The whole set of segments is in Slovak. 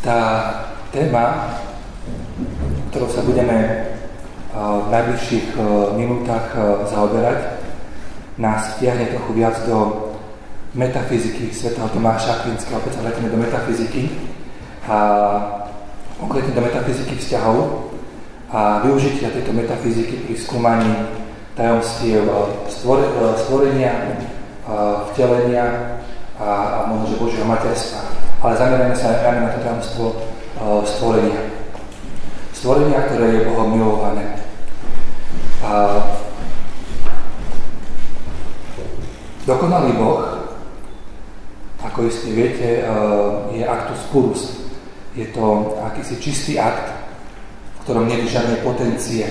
Tá téma, ktorou sa budeme v najbližších minútach zaoberať, nás vtiahne trochu viac do metafyziky svätého Tomáša Akvinského, opäť sa vrátime do metafyziky a konkrétne do metafyziky vzťahov a využitia tejto metafyziky pri skúmaní tajomstiev stvorenia, vtelenia a možno, že Božieho materstva. Ale zameriame sa najmä na to tajomstvo stvorenia. Stvorenia, ktoré je Bohom milované. Dokonalý Boh, ako iste viete, je actus purus. Je to akýsi čistý akt, v ktorom nie je žiadne potencie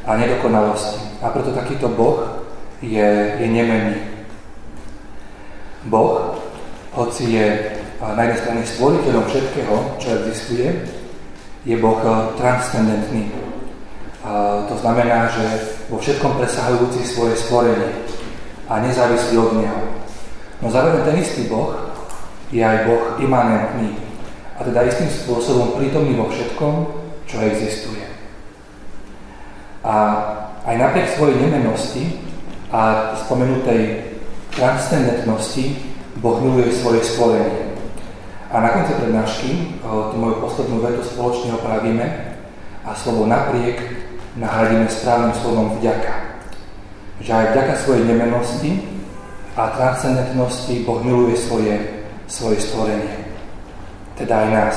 a nedokonalosti. A preto takýto Boh je nemenný. Boh, hoci je na jednej strane stvoriteľom všetkého, čo existuje, je Boh transcendentný. To znamená, že vo všetkom presahujúci svoje stvorenie a nezávislý od neho. No zároveň ten istý Boh je aj Boh imanentný a teda istým spôsobom prítomný vo všetkom, čo existuje. A aj napriek svojej nemennosti a spomenutej transcendentnosti Boh miluje svoje stvorenie. A na konci prednášky tú moju poslednú vetu spoločne opravíme a slovo napriek nahradíme správnym slovom vďaka. Že aj vďaka svojej nemennosti a transcendentnosti Boh miluje svoje stvorenie. Teda aj nás.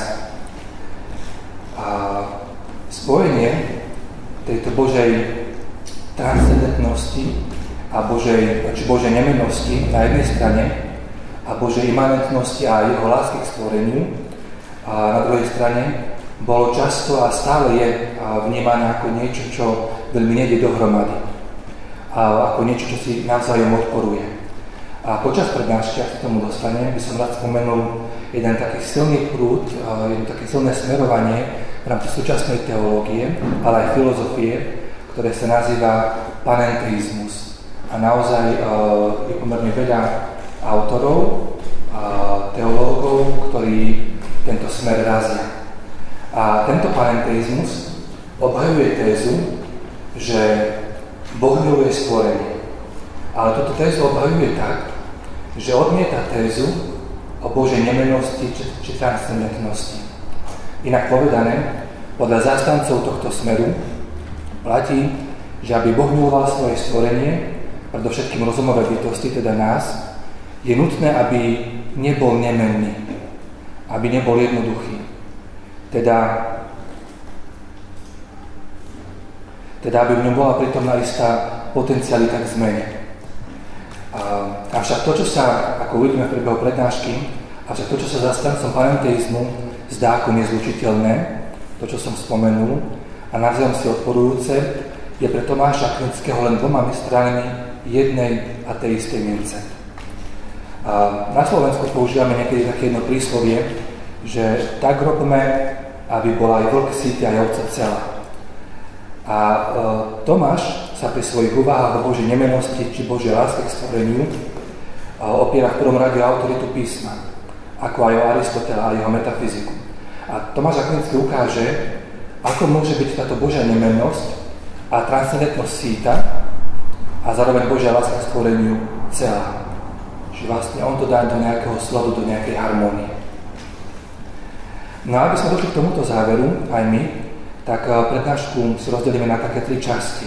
A spojenie tejto Božej transcendentnosti a Božej nemennosti na jednej strane a Božej imanentnosti a jeho lásky k stvoreniu a na druhej strane bolo často a stále je vnímané ako niečo, čo veľmi nejde dohromady. A ako niečo, čo si navzájom odporuje. A počas prednášky, ak sa tomu dostanem, by som rád spomenul jeden taký silný prúd, jedno také silné smerovanie v rámci súčasnej teológie, ale aj filozofie, ktoré sa nazýva panenteizmus. A naozaj je pomerne veľa autorov a teológov, ktorí tento smer razia. A tento panenteizmus obhajuje tézu, že Boh miluje stvorenie. Ale túto tézu obhajuje tak, že odmieta tézu o Božej nemennosti či transcendentnosti. Inak povedané, podľa zástancov tohto smeru platí, že aby Boh miloval svoje stvorenie, predovšetkým rozumové bytosti, teda nás, je nutné, aby nebol nemenný, aby nebol jednoduchý. Teda aby v ňom bola prítomná istá potencialita k zmene. Avšak to, čo sa, ako uvidíme v priebehu prednášky, avšak to, čo sa zastancom panenteizmu zdá ako nezlučiteľné, to, čo som spomenul, a navzájom si odporujúce, je pre Tomáša Akvinského len dvoma stranami jednej a tej istej mince. Na Slovensku používame niekedy také jedno príslovie, že tak robme, aby bola aj vlk sýty, aj ovca celá. A Tomáš sa pri svojich úvahách o Božej nemennosti či Božej láske k stvoreniu opiera v prvom rade autoritu písma, ako aj o Aristotela a jeho metafyziku. A Tomáš Akvinský ukáže, ako môže byť táto Božia nemennosť a transcendentnosť sýta a zároveň Božia láska k stvoreniu celá. Že vlastne on to dá do nejakého sladu, do nejakej harmónie. No a aby sme došli k tomuto záveru, aj my, tak prednášku si rozdelíme na také 3 časti.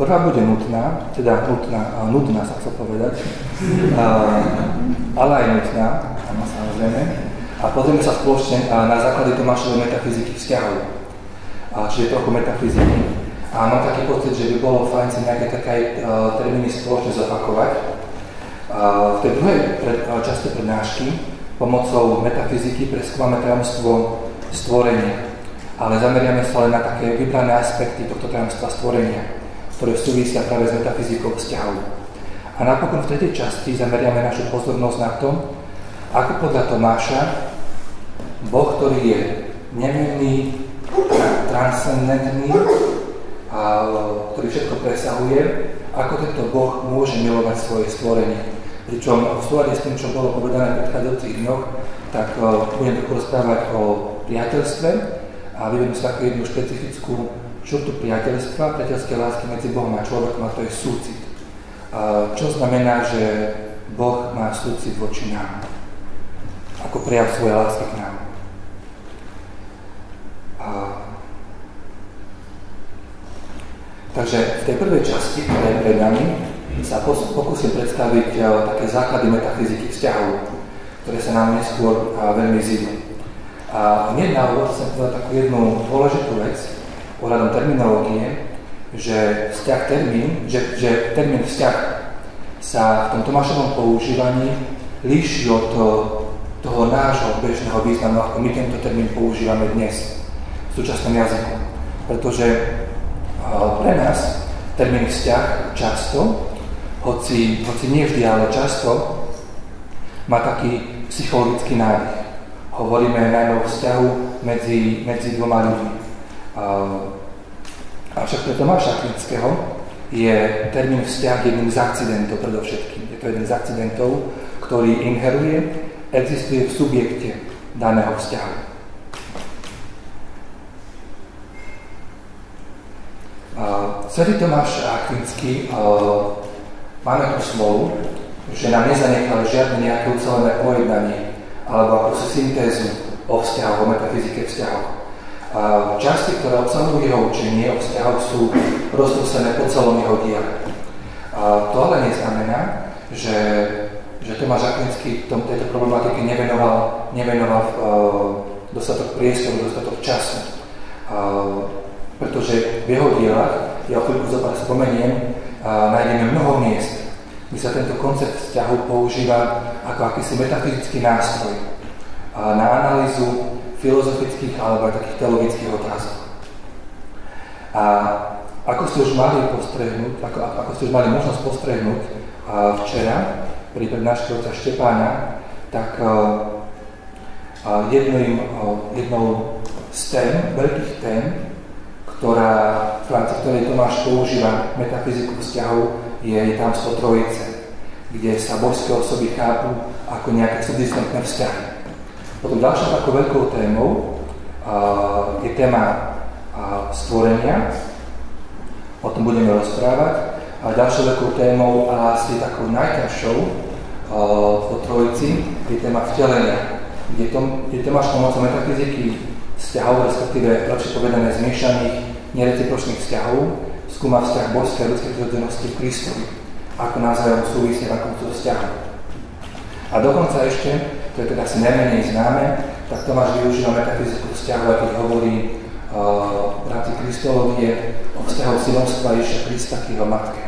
Prvá bude nudná, sa chcel povedať, ale aj nutná, samozrejme. A pozrieme sa spoločne na základy Tomášovej metafyziky vzťahov. Čiže trochu metafyziky. A mám taký pocit, že by bolo fajn si nejaké také termíny spoločne zopakovať. V tej druhej časti prednášky pomocou metafyziky preskúmame tajomstvo stvorenia. Ale zameriame sa len na také vybrané aspekty tohto tajomstva stvorenia, ktoré súvisia práve s metafyzikou vzťahov. A napokon v tretej časti zameriame našu pozornosť na to, ako podľa Tomáša Boh, ktorý je nemenný, transcendentný, ktorý všetko presahuje, ako tento Boh môže milovať svoje stvorenie. Pričom v súlade s tým, čo bolo povedané v predchádzajúcich dňoch, tak budem trochu rozprávať o priateľstve a vyvediem sa takú jednu špecifickú črtu priateľstva, priateľskej lásky medzi Bohom a človekom, a to je súcit. Čo znamená, že Boh má súcit voči nám, ako prejav svojej lásky k nám. Takže v tej prvej časti, ktorá je pred nami, sa pokúsim predstaviť také základy metafyziky vzťahov, ktoré sa nám neskôr veľmi zidú. A hneď na úvod chcem povedať takú jednu dôležitú vec ohľadom terminológie, že termín vzťah sa v tom Tomášovom používaní líši od toho nášho bežného významu, ako my tento termín používame dnes v súčasnom jazyku. Pretože pre nás termín vzťah často, hoci nie vždy, ale často, má taký psychologický nádych. Hovoríme najmä o vzťahu medzi dvoma ľuďmi. Avšak pre Tomáša Akvinského je termín vzťah jedným z akcidentov predovšetkým. Je to jeden z akcidentov, ktorý inheruje, existuje v subjekte daného vzťahu. Svätý Tomáš Akvinský máme tu smolu, že nám nezanechal žiadne nejaké ucelené pojednanie alebo akúsi syntézu o vzťahoch, o metafyzike vzťahov. Časti, ktoré obsahujú jeho učenie o vzťahoch, sú roztrúsené po celom jeho diele. To ale neznamená, že Tomáš Akvinský tejto problematike nevenoval dostatok priestoru, dostatok času. Pretože v jeho dielach, ja o chvíľku zopár spomeniem, nájdeme mnoho miest, kde sa tento koncept vzťahu používa ako akýsi metafyzický nástroj na analýzu filozofických alebo aj takých teologických otázok. A ako ste už mali možnosť postrehnúť včera pri prednáške otca Štepána, tak jednou z tém, veľkých tém, v rámci ktorej Tomáš používa metafyziku vzťahov, je tamstvo Trojice, kde sa božské osoby chápu ako nejaké subsistentné vzťahy. Potom ďalšou takou veľkou témou je téma stvorenia, o tom budeme rozprávať. A ďalšou veľkou témou a asi takou najťažšou po Trojici je téma vtelenia, kde Tomáš pomocou metafyziky vzťahov, respektíve lepšie povedané zmiešaných nerecipročných vzťahov, skúma vzťah božskej a ľudskej prirodzenosti v Kristovi, ako navzájom súvisia v akomto vzťahu. A dokonca ešte, to je teda asi najmenej známe, tak Tomáš využíva metafyziku vzťahu, keď hovorí v rámci kristológie o vzťahu synovstva Ježiša Krista k jeho matke.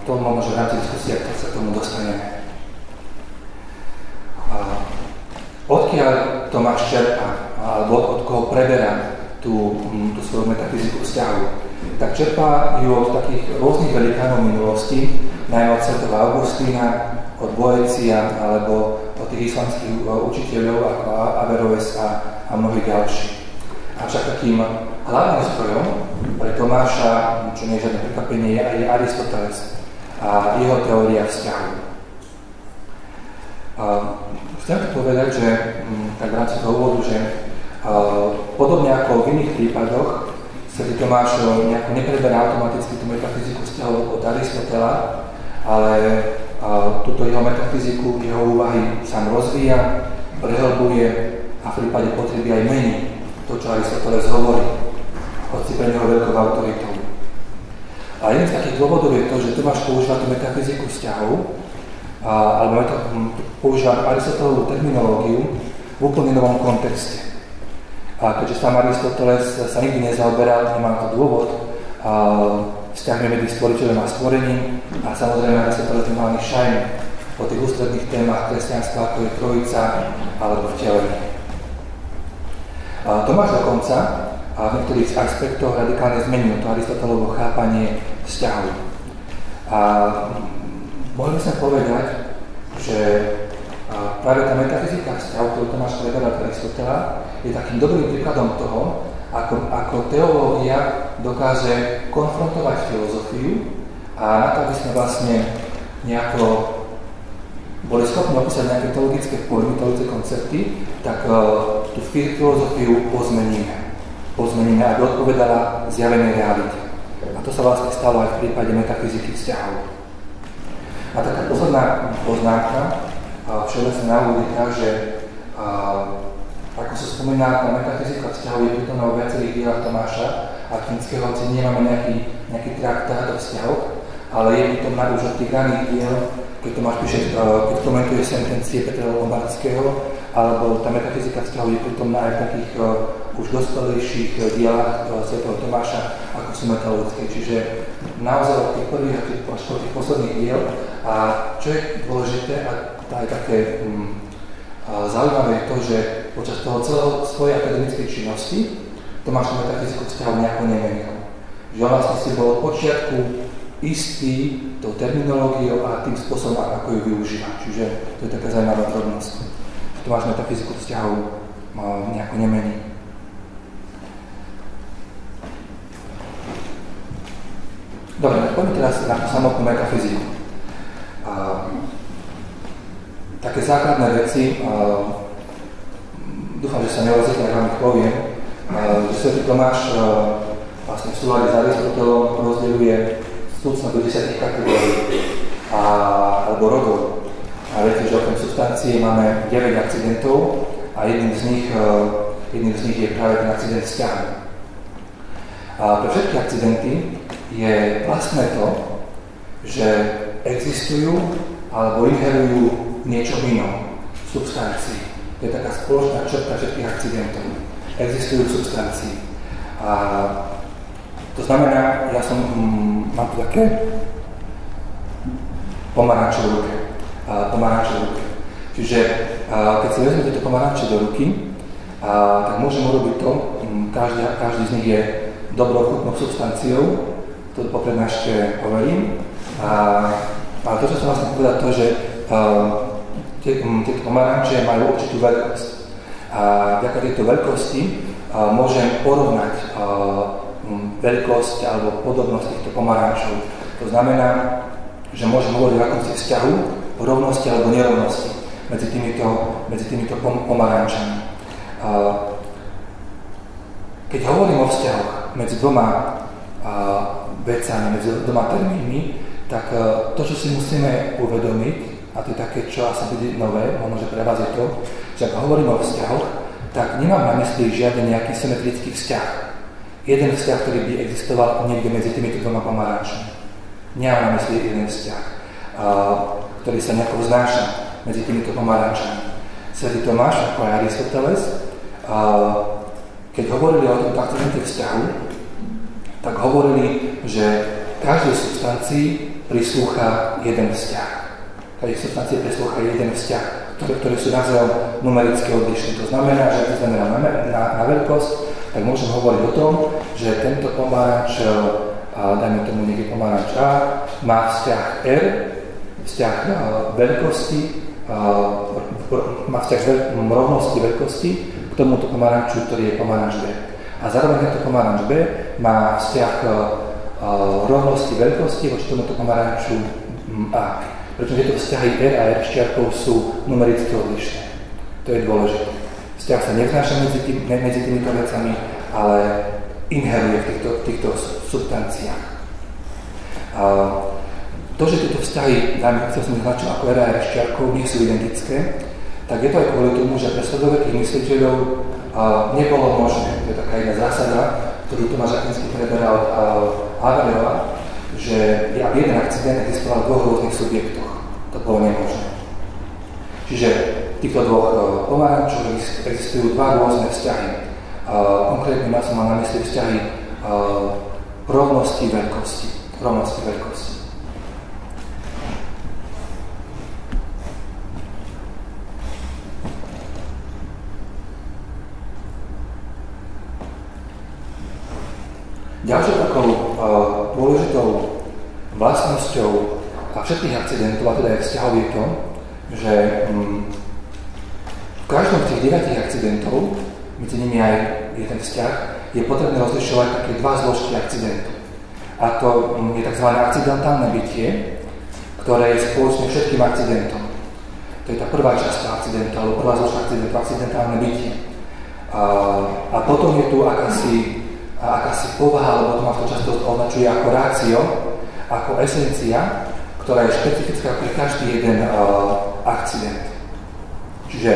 To možno, že v rámci diskusie, keď sa k tomu dostaneme. Odkiaľ Tomáš čerpá, alebo od koho preberá tú svoju metafyziku vzťahu, tak čerpá ju od takých rôznych velikánov minulosti, najmä od svätého Augustína, od Boecia, alebo od tých islamských učiteľov ako Averroes a mnohých ďalších. Avšak takým hlavným zdrojom pre Tomáša, čo nie je žiadne prekvapenie, je Aristoteles a jeho teória vzťahu. Chcem povedať, že tak v rámci toho úvodu, že podobne ako v iných prípadoch svätý Tomáš nejako nepreberá automaticky tú metafyziku vzťahov od Aristotela, ale túto jeho metafiziku, jeho úvahy sám rozvíja, prehlbuje a v prípade potreby aj mení to, čo Aristoteles hovorí, hoci pre neho veľkou autoritou. A jeden z takých dôvodov je to, že Tomáš používa tú metafyziku vzťahov, alebo používa Aristotelovú terminológiu v úplne novom kontexte. A keďže sám Aristoteles sa nikdy nezaoberal, nemá to dôvod, vzťahmi medzi stvoriteľom a stvorením, a samozrejme Aristoteles nemal ani šajnu o tých ústredných témach kresťanstva, ako je Trojica alebo vtelenie. Tomáš dokonca v niektorých aspektoch radikálne zmenil to Aristotelovo chápanie vzťahu. A mohli by sme povedať, že práve tá metafyzika vzťahu, ktorú Tomáš preberá od Aristotela, je takým dobrým príkladom toho, ako teológia dokáže konfrontovať filozofiu a na to, aby sme vlastne nejako boli schopní opísať nejaké teologické pojmy, teologické koncepty, tak tú filozofiu pozmeníme, aby odpovedala zjavenej realite. A to sa vlastne stalo aj v prípade metafyziky vzťahov. A taká posledná poznámka všeobecne na úvod je tá, že ako sa spomína, tá metafyzika vzťahov je prítomná vo viacerých dielách Tomáša Akvinského, hoci nemáme nejaký traktát o vzťahoch, ale je prítomná už od tých raných diel, keď Tomáš píše, keď komentuje sentencie Petra Lombardského, alebo tá metafyzika vzťahov je prítomná aj v takých už dospelejších dielách svätého Tomáša, ako sú metalogické. Čiže naozaj od tých prvých až po tých posledných diel. A čo je dôležité, a aj také zaujímavé je to, že počas toho celého svojej akademickej činnosti Tomáš tú metafyziku vzťahov nejako nemenil. Že on vlastne si bol od počiatku istý tou terminológiou a tým spôsobom, ako ju využíva. Čiže to je taká zaujímavá drobnosť. Tomáš metafyziku vzťahov nejako nemení. Dobre, tak poďme teraz na samotnú metafyziku. Také základné veci, dúfam, že sa neozrite, ak vám ich poviem, že svätý Tomáš vlastne v súlade s Aristotelom rozdeľuje súcno do 10 kategórií alebo rodov. A viete, že okrem substancie máme 9 akcidentov a jedným z nich je práve ten akcident vzťahu. Pre všetky akcidenty je vlastné to, že existujú alebo inherujú niečo inom v substancii. To je taká spoločná črta všetkých akcidentov. Existujú v substancii. A to znamená, mám tu také pomaranče v ruke. Čiže keď si vezmete tieto pomaranče do ruky, tak môžeme urobiť to, každý z nich je dobrou chutnou substanciou, to po prednáške hovorím. Ale to, čo som vlastne povedal, to, že tieto pomaranče majú určitú veľkosť. A vďaka tejto veľkosti môžem porovnať veľkosť alebo podobnosť týchto pomarančov. To znamená, že môžem hovoriť o akomsi vzťahu, rovnosti alebo nerovnosti medzi týmito pomarančami. Keď hovorím o vzťahoch medzi dvoma vecami, medzi dvoma termínmi, tak to, čo si musíme uvedomiť, a to je také, čo asi bude nové, možno, že pre vás je to, že ak hovorím o vzťahoch, tak nemám na mysli žiadny nejaký symetrický vzťah. Jeden vzťah, ktorý by existoval niekde medzi týmito dvoma pomarančami. Nemám na mysli jeden vzťah, ktorý sa nejako vznáša medzi týmito pomarančami. Svätý Tomáš, ako aj Aristoteles, keď hovorili o tomto akcidente vzťahu, tak hovorili, že každej substancii prislúcha jeden vzťah. Každej substancii prislúcha jeden vzťah, ktoré sú navzájom numericky odlišné. To znamená, že keď znamená na veľkosť, tak môžem hovoriť o tom, že tento pomaranč, dajme tomu niekde pomaranč A, má vzťah R, vzťah veľkosti, má vzťah rovnosti veľkosti k tomuto pomaranču, ktorý je pomaranč B. A zároveň tento pomaranč B má vzťah rovnosti veľkosti voči tomuto pomaranču A. Pretože tieto vzťahy R a R šťarkov sú numericky odlišné. To je dôležité. Vzťah sa nevznáša medzi týmito vecami, ale inheruje v týchto substanciách. To, že tieto vzťahy, chcel som značil ako R a R šťarkov, nie sú identické, tak je to aj kvôli tomu, že pre stredovekých mysliteľov nebolo možné. To je taká jedna zásada, ktorú Tomáš Akvinský preberal od Averroa, že aby jeden akcident existoval v dvoch rôznych subjektoch. To bolo nemožné. Čiže v týchto dvoch pomarančoch existujú dva rôzne vzťahy. Konkrétne ja som mal na mysli vzťahy rovnosti veľkosti. Ďalšou takou dôležitou vlastnosťou všetkých akcidentov, a teda aj vzťahov je to, že v každom z tých 9 akcidentov, medzi nimi aj je ten vzťah, je potrebné rozlišovať také dva zložky akcidentu. A to je tzv. Akcidentálne bytie, ktoré je spoločné všetkým akcidentom. To je tá prvá časť akcidentu, alebo prvá zložka akcidentu, akcidentálne bytie. A potom je tu akási povaha, alebo to ma to často označuje ako rácio, ako esencia, ktorá je špecifická pre každý jeden akcident. Čiže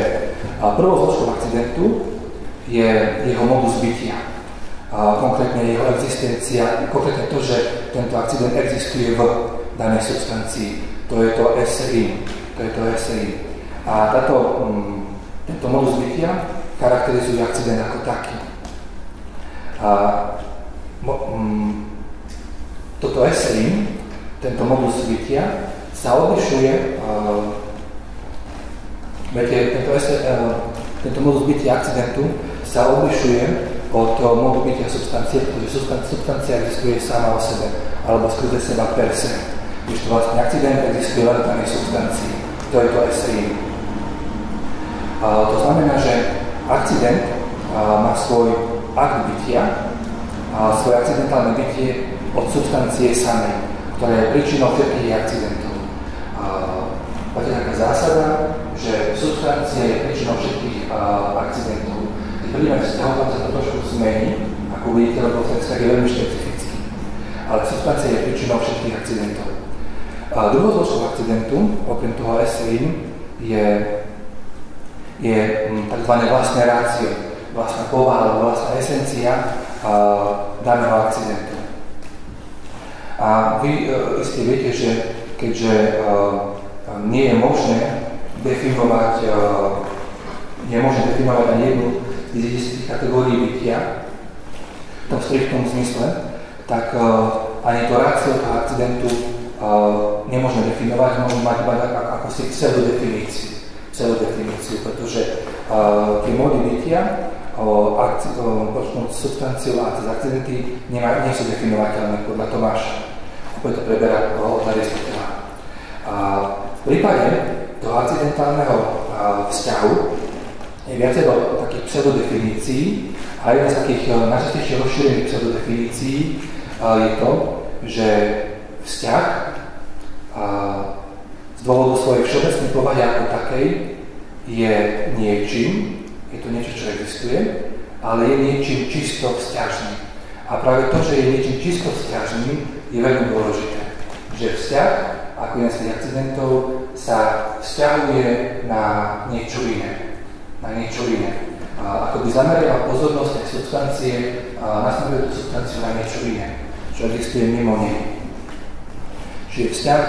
prvou zložkou akcidentu je jeho modus bytia. Konkrétne jeho existencia, konkrétne to, že tento akcident existuje v danej substancii. To je to esein. A tento modus bytia charakterizuje akcident ako taký. Toto esein, tento modus bytia, sa odlišuje, tento modus bytia akcidentu sa odlišuje od modu bytia substancie, pretože substancia existuje sama o sebe, alebo skrze seba per se. Když to vlastne akcident existuje len v danej substancii. To je to esein. To znamená, že akcident má svoj akt bytia, svoje akcidentálne bytie od substancie samej, ktorá je príčinou všetkých akcidentov. Je taká zásada, že substancia je príčinou všetkých akcidentov. Príjme vzťahu, tam sa to trošku zmení, ako vidíte, lebo ten vzťah je veľmi špecifický. Ale substancia je príčinou všetkých akcidentov. Druhou zložkou akcidentu, okrem toho esein, je tzv. Vlastné rácio, vlastná povaha alebo vlastná esencia daného akcidentu. A vy iste viete, že keďže nie je možné definovať ani jednu z kategórií bytia v tom striktnom zmysle, tak ani to rácio toho akcidentu nemôžeme definovať, môžeme mať iba ako si pseudodefiníciu, pretože tie módy bytia počnúť substanciou a cez akcidenty nie sú definovateľné podľa Tomáša. Opäť to preberá od Aristotela. V prípade toho akcidentálneho vzťahu je viacero takých pseudodefinícií a jedna z takých najčastejšie rozšírených pseudodefinícií je to, že vzťah z dôvodu svojej všeobecnej povahy ako takej je niečím, je to niečo, čo existuje, ale je niečím čisto vzťažným. A práve to, že je niečím čisto vzťažným, je veľmi dôležité. Že vzťah, ako jeden z tých akcidentov, sa vzťahuje na niečo iné. Ako by zameriava pozornosť tej substancie, nasmeruje tú substanciu na niečo iné, čo existuje mimo nej. Čiže vzťah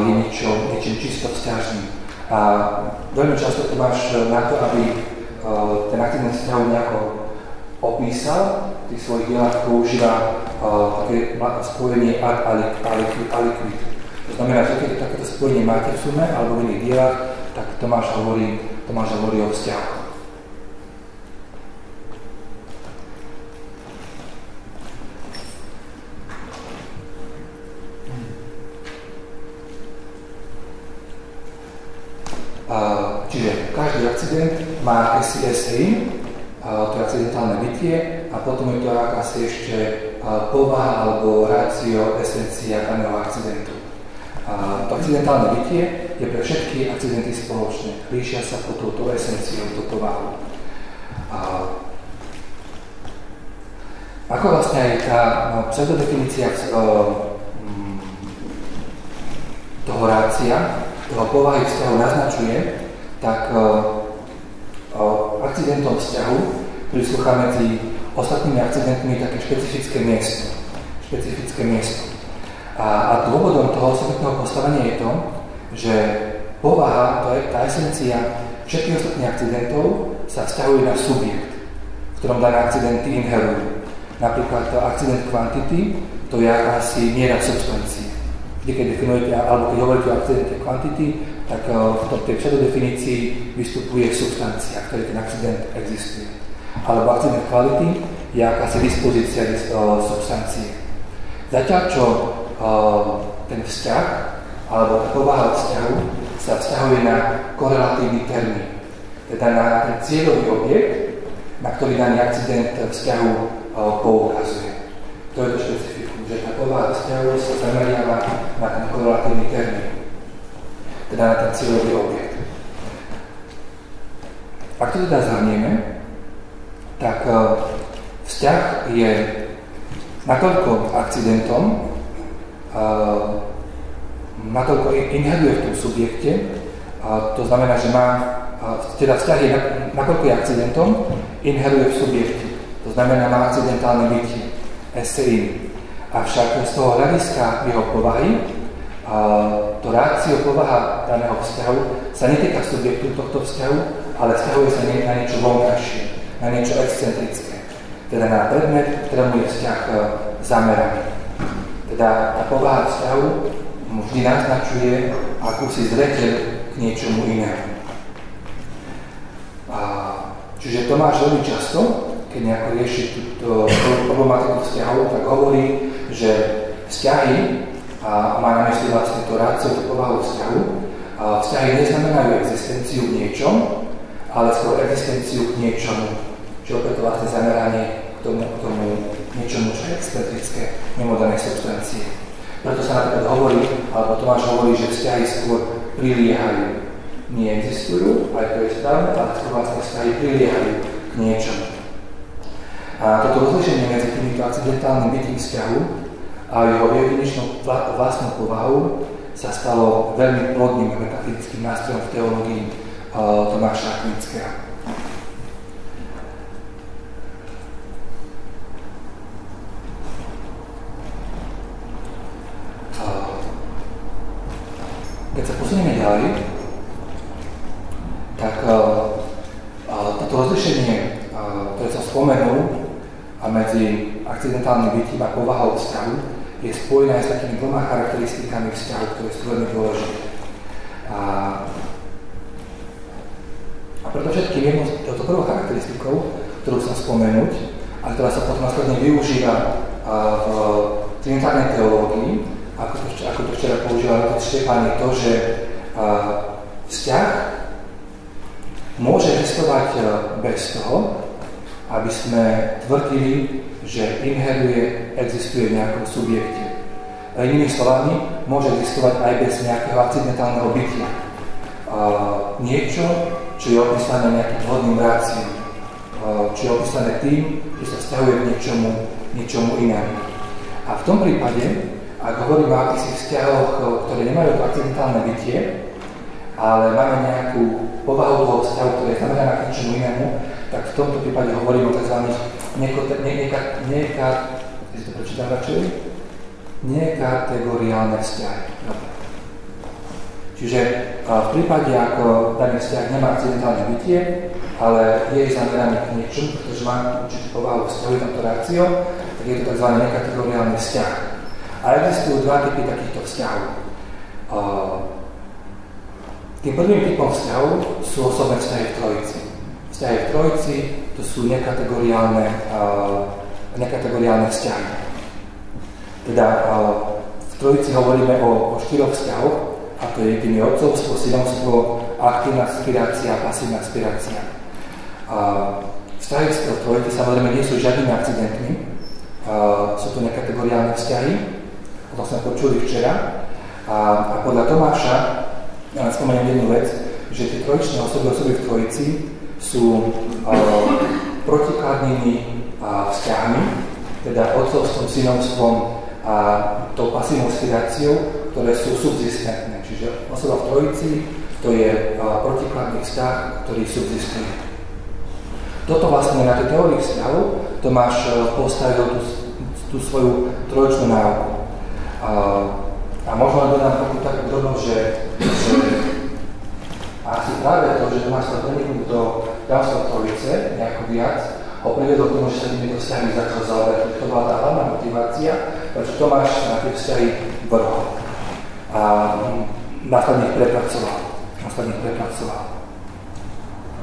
je niečím čisto vzťažným. A veľmi často to máš na to, aby ten akcident vzťahu nejako opísal, v tých svojich dielách používa také spojenie ad aliquid. To znamená, že keď takéto spojenie máte v sume alebo v iných dielách, tak Tomáš hovorí o vzťahu. Čiže každý akcident má akési esein, to je akcidentálne bytie, a potom je to akási ešte povaha alebo rácio, esencia daného akcidentu. To akcidentálne bytie je pre všetky akcidenty spoločné. Líšia sa po touto esenciou, touto povahou. Ako vlastne aj tá pseudodefinícia toho rácia, toho povahy vzťahu naznačuje, tak akcidentom vzťahu prislúcha medzi ostatnými akcidentmi také špecifické miesto. A dôvodom toho osobitného postavenia je to, že povaha, to je tá esencia všetkých ostatných akcidentov, sa vzťahuje na subjekt, v ktorom dané akcidenty inherujú. Napríklad akcident quantity, to je akási miera substancie. Vždy, keď definujete, alebo keď hovoríte o akcidente quantity, tak v tej pseudodefinícii vystupuje substancia, ktorej ten akcident existuje. Alebo akcident quality je akási dispozícia substancie. Zatiaľ, čo ten vzťah, alebo povaha vzťahu sa vzťahuje na korelatívny termín, teda na ten cieľový objekt, na ktorý daný akcident vzťahu poukazuje. To je to špecifikum, že tá povaha vzťahu sa zameriava na ten korelatívny termín, teda na ten cieľový objekt. Ak to teda zhrnieme, tak vzťah je natoľko akcidentom, natoľko inheruje v tom subjekte, to znamená, že teda vzťah je natoľko je akcidentom, inheruje v subjekte, to znamená, má akcidentálne bytie, SCI. Avšak z toho hľadiska jeho povahy, to rácio povaha daného vzťahu sa netýka subjektu tohto vzťahu, ale vzťahuje sa na niečo vonkajšie, na niečo excentrické, teda na predmet, ktorému je vzťah zameraný. Teda tá povaha vzťahu mu vždy naznačuje akúsi zreteľ k niečomu inému. Čiže Tomáš veľmi často, keď nejako rieši túto problematiku vzťahov, tak hovorí, že vzťahy, a má na mysli vlastne to rácio, tú povahu vzťahu, vzťahy neznamenajú existenciu v niečom, ale skôr existenciu k niečomu, čo opäť to vlastne zameranie k tomu niečomu, čo je excentrické, mimo danej substancie. Preto sa napríklad hovorí, alebo Tomáš hovorí, že vzťahy skôr priliehajú. Nie existujú, aj to je správne, ale skôr vlastne vzťahy priliehajú k niečomu. A toto rozlišenie medzi týmito akcidentálnym bytím vzťahu a jeho jedinečnou vlastnou povahou sa stalo veľmi plodným metafyzickým nástrojom v teológii Tomáša Akvinského. Keď sa posunieme ďalej, tak toto rozlišenie, ktoré som spomenul, a medzi akcidentálnym bytím a povahou vzťahu je spojené aj s takými dvoma charakteristikami vzťahu, ktoré sú veľmi dôležité. A preto všetkým jednou touto prvou charakteristikou, ktorú chcem spomenúť, a ktorá sa potom následne využíva v trinitárnej teológii, ako to včera používal otec Štefán, je to, že vzťah môže existovať bez toho, aby sme tvrdili, že inheruje, existuje v nejakom subjekte. Inými slovami, môže existovať aj bez nejakého akcidentálneho bytia. Niečo, čo je opísané nejakým vhodným ráciom, čo je opísané tým, že sa vzťahuje k niečomu inému. A v tom prípade, ak hovoríme o akýchsi vzťahoch, ktoré nemajú to akcidentálne bytie, ale máme nejakú povahu toho vzťahu, ktoré je zameraná k niečomu inému, tak v tomto prípade hovorím o tzv. Nekategoriálne vzťahy. Čiže v prípade, ako daný vzťah nemá akcidentálne bytie, ale je zameraný k niečomu, pretože má určitú povahu vzťahu, je tam to rácio, tak je to tzv. Nekategoriálny vzťah. A existujú dva typy takýchto vzťahov. Tým prvým typom vzťahov sú osobné vzťahy v trojici. Vzťahy v trojici to sú nekategoriálne vzťahy. Teda v trojici hovoríme o štyroch vzťahoch, a to je jedine otcovstvo, synovstvo, aktívna spirácia a pasívna spirácia. Vzťahy v trojici samozrejme nie sú žiadnymi akcidentmi, sú to nekategoriálne vzťahy, o tom sme počuli včera, a podľa Tomáša spomeniem jednu vec, že tie trojičné osoby v trojici sú protikladnými vzťahmi, teda otcovstvom, synovstvom a tou pasívnou spiráciou, ktoré sú subzistentné. Čiže osoba v trojici to je protikladný vzťah, ktorý subzistuje. Toto vlastne na tej teórii vzťahov Tomáš postavil tú svoju trojičnú náuku. A možno dodám takú drobnosť, že asi práve to, že Tomáš sa preniknúť do tajomstva trojice nejako viac, ho priviedol k tomu, že sa týmito vzťahmi začal zaoberať. To bola tá hlavná motivácia, pretože Tomáš na tie vzťahy vrhol a následne ich prepracoval.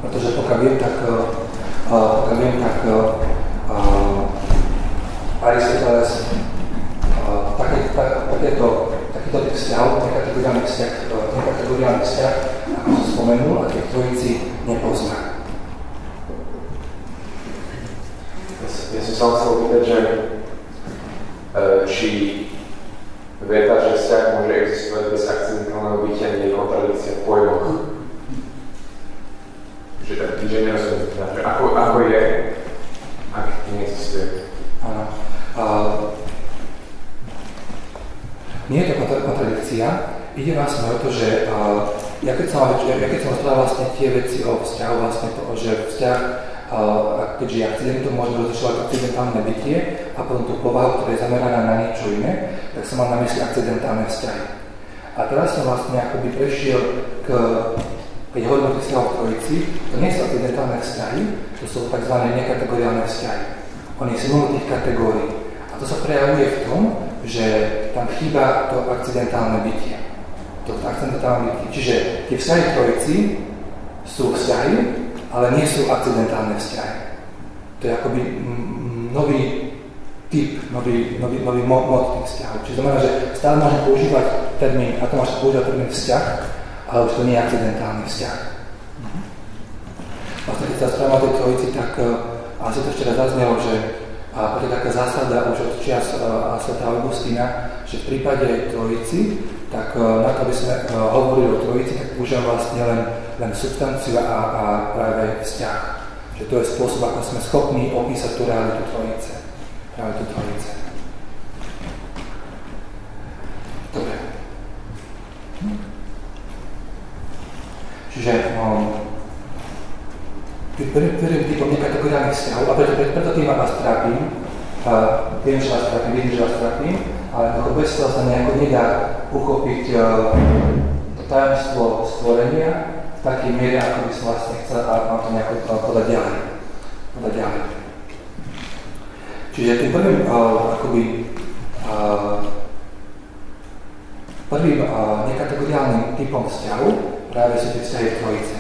Pretože pokiaľ viem, tak Aristoteles takýto typ vzťahov, nekategoriálny vzťah, ako som spomenul, a tie trojici nepozná. Ja som sa chcel opýtať, že či veta, že vzťah môže existovať bez akcidentálneho bytia, nie je kontradikcia v pojmoch. Že tak že nerozumiem, že ako je, ak neexistuje. Áno. Nie je to kontradikcia, ide vlastne o to, že ja keď som rozprával vlastne tie veci o vzťahu, vlastne to, že vzťah, keďže je akcidentom, môžeme rozlišovať akcidentálne bytie a potom tú povahu, ktorá je zameraná na niečo iné, tak som mal na mysli akcidentálne vzťahy. A teraz som vlastne akoby prešiel keď hovorím o tých vzťahoch Trojici, to nie sú akcidentálne vzťahy, to sú tzv. Nekategoriálne vzťahy. Oni sú mimo tých kategórií. A to sa prejavuje v tom, že tam chýba to akcidentálne bytie. Čiže tie vzťahy Trojici sú vzťahy, ale nie sú akcidentálne vzťahy. To je akoby nový typ, nový mod tých vzťahov. Čiže znamená, že stále môžem používať termín, ako máš používať termín vzťah, ale už to nie je akcidentálny vzťah. Vlastne keď sa správame o tej Trojici, tak asi to ešte raz zaznelo, že to je taká zásada už od čias svätého Augustína, že v prípade Trojici, tak na to, aby sme hovorili o Trojici, tak používame vlastne len substanciu a práve vzťah. Že to je spôsob, ako sme schopní opísať tú realitu Trojice. Realitu Trojice. Dobre. Čiže prvým typom nekategoriálnych vzťahov, a preto tým vás trápim, viem, že vás trápim, ale ako bez toho sa nejako nedá uchopiť to tajomstvo stvorenia v takej miere, ako by som vlastne chcel, a mám to nejako podať ďalej. Čiže tým prvým nekategoriálnym typom vzťahu práve sú tie vzťahy v Trojice.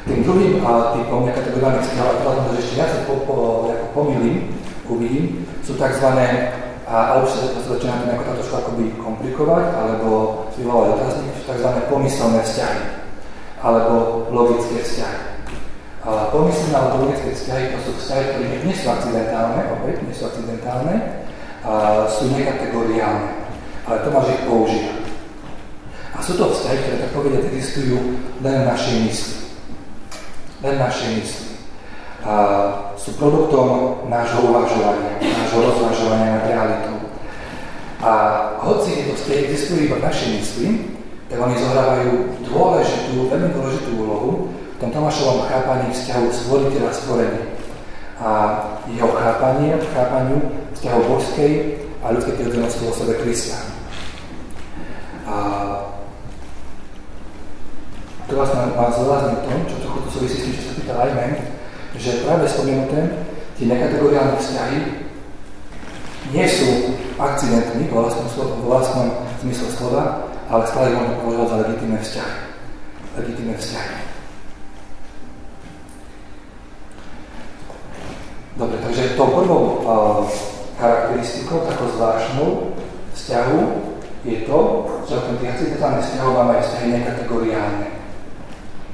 Tým druhým typom nekategoriálnych vzťahov, a to vám ešte viac pomýlim, uvidím, sú tzv. Ale už sa začína to nejako trošku akoby komplikovať, alebo vyvolávať otáznik, sú tzv. Pomyselné vzťahy, alebo logické vzťahy. Pomyselné alebo logické vzťahy to sú vzťahy, ktoré nie sú akcidentálne, sú nekategoriálne, ale to máš ich používať. A sú to vzťahy, ktoré tak povedať existujú len v našej mysli. Sú produktom nášho uvažovania, nášho rozvažovania nad realitou. A hoci tieto vzťahy existujú iba v našej mysli, tak oni zohrávajú veľmi dôležitú úlohu v tom Tomášovom chápaní vzťahu stvoriteľa stvorenia. A jeho chápaniu vzťahu božskej a ľudskej prirodzenosti v osobe Krista. To vlastne má zvládniť tom, čo trochu to súvisí s tým, čo sa pýtal Ayman, že práve spomenuté tie nekategoriálne vzťahy nie sú akcidentní vo vlastnom zmysle slova, ale stále môžeme považovať za legitímne vzťahy. Dobre, takže tou prvou charakteristikou, takou zvláštnou vzťahu je to, že okrem tých akcidentálnych vzťahov máme aj vzťahy nekategoriálne.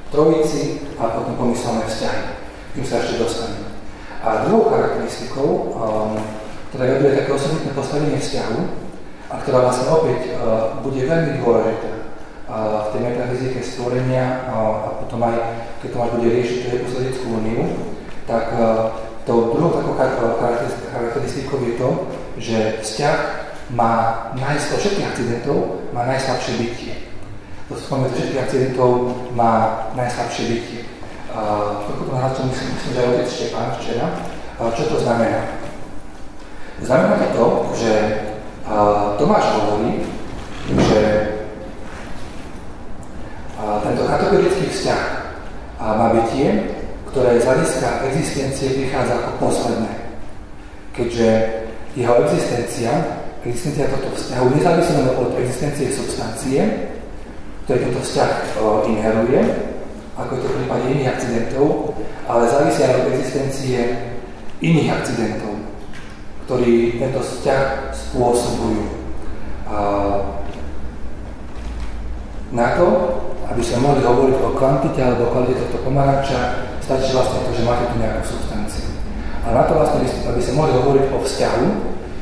Trojici a potom pomyselné vzťahy. Tým sa ešte dostaneme. A druhou charakteristikou, ktorá je také osobitné postavenie vzťahu a ktorá vlastne opäť bude veľmi dôležitá v tej metafyzike stvorenia a potom aj, keď to máš bude riešiť tú hypostatickú úniu, tak tou druhou takou charakteristikou je to, že vzťah má všetkých akcidentov má najslabšie bytie. To spomínam, že všetkých akcidentov má najslabšie bytie. Trochu to nahľadom myslím, že aj otec Štefán včera. Čo to znamená? Znamená to, že Tomáš hovorí, že tento kategorický vzťah má bytie, ktoré z hľadiska existencie prichádza ako posledné. Keďže jeho existencia tohto vzťahu nezávisí len od existencie substancie, ktoré tento vzťah inheruje, ako je to v prípade iných akcidentov, ale závisí aj od existencie iných akcidentov, ktorí tento vzťah spôsobujú. Na to, aby sme mohli hovoriť o kvantite alebo kvalite tohto pomaranča, stačí vlastne to, že máte tu nejakú substanciu. A na to vlastne, aby sme mohli hovoriť o vzťahu,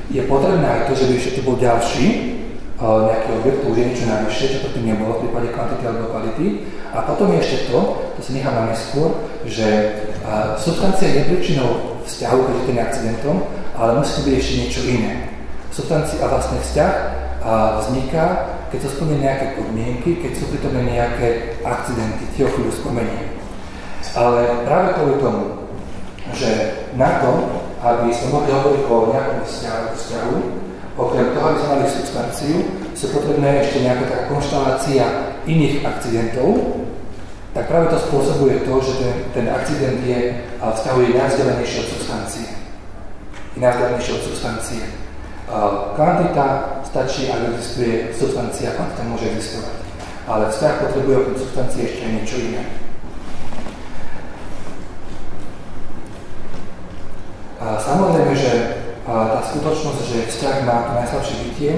je potrebné aj to, že by ešte tu bol ďalší nejaký objekt, to už je niečo najvyššie, čo to tým nebolo v prípade kvantity alebo kvality. A potom je ešte to si nechám na neskôr, že Substancia je príčinou vzťahu, keď je ten akcidentom, ale musí byť ešte niečo iné. Substancia a vlastne vzťah vzniká, keď sú splnené nejaké podmienky, keď sú pritomné nejaké akcidenty, tie o chvíľu spomeniem. Ale práve kvôli tomu, že na to, aby sme mohli hovoriť o nejakom vzťahu, okrem toho, aby sme mali substanciu, sú potrebné ešte nejaká taká konštelácia iných akcidentov, tak práve to spôsobuje to, že ten akcident vzťahuje najvzdelenejšie od substancie. Kvantita stačí, ak existuje substancia, kvantita môže existovať. Ale vzťah potrebuje okrem substancie ešte niečo iné. Samozrejme, že tá skutočnosť, že vzťah má to najslabšie bytie,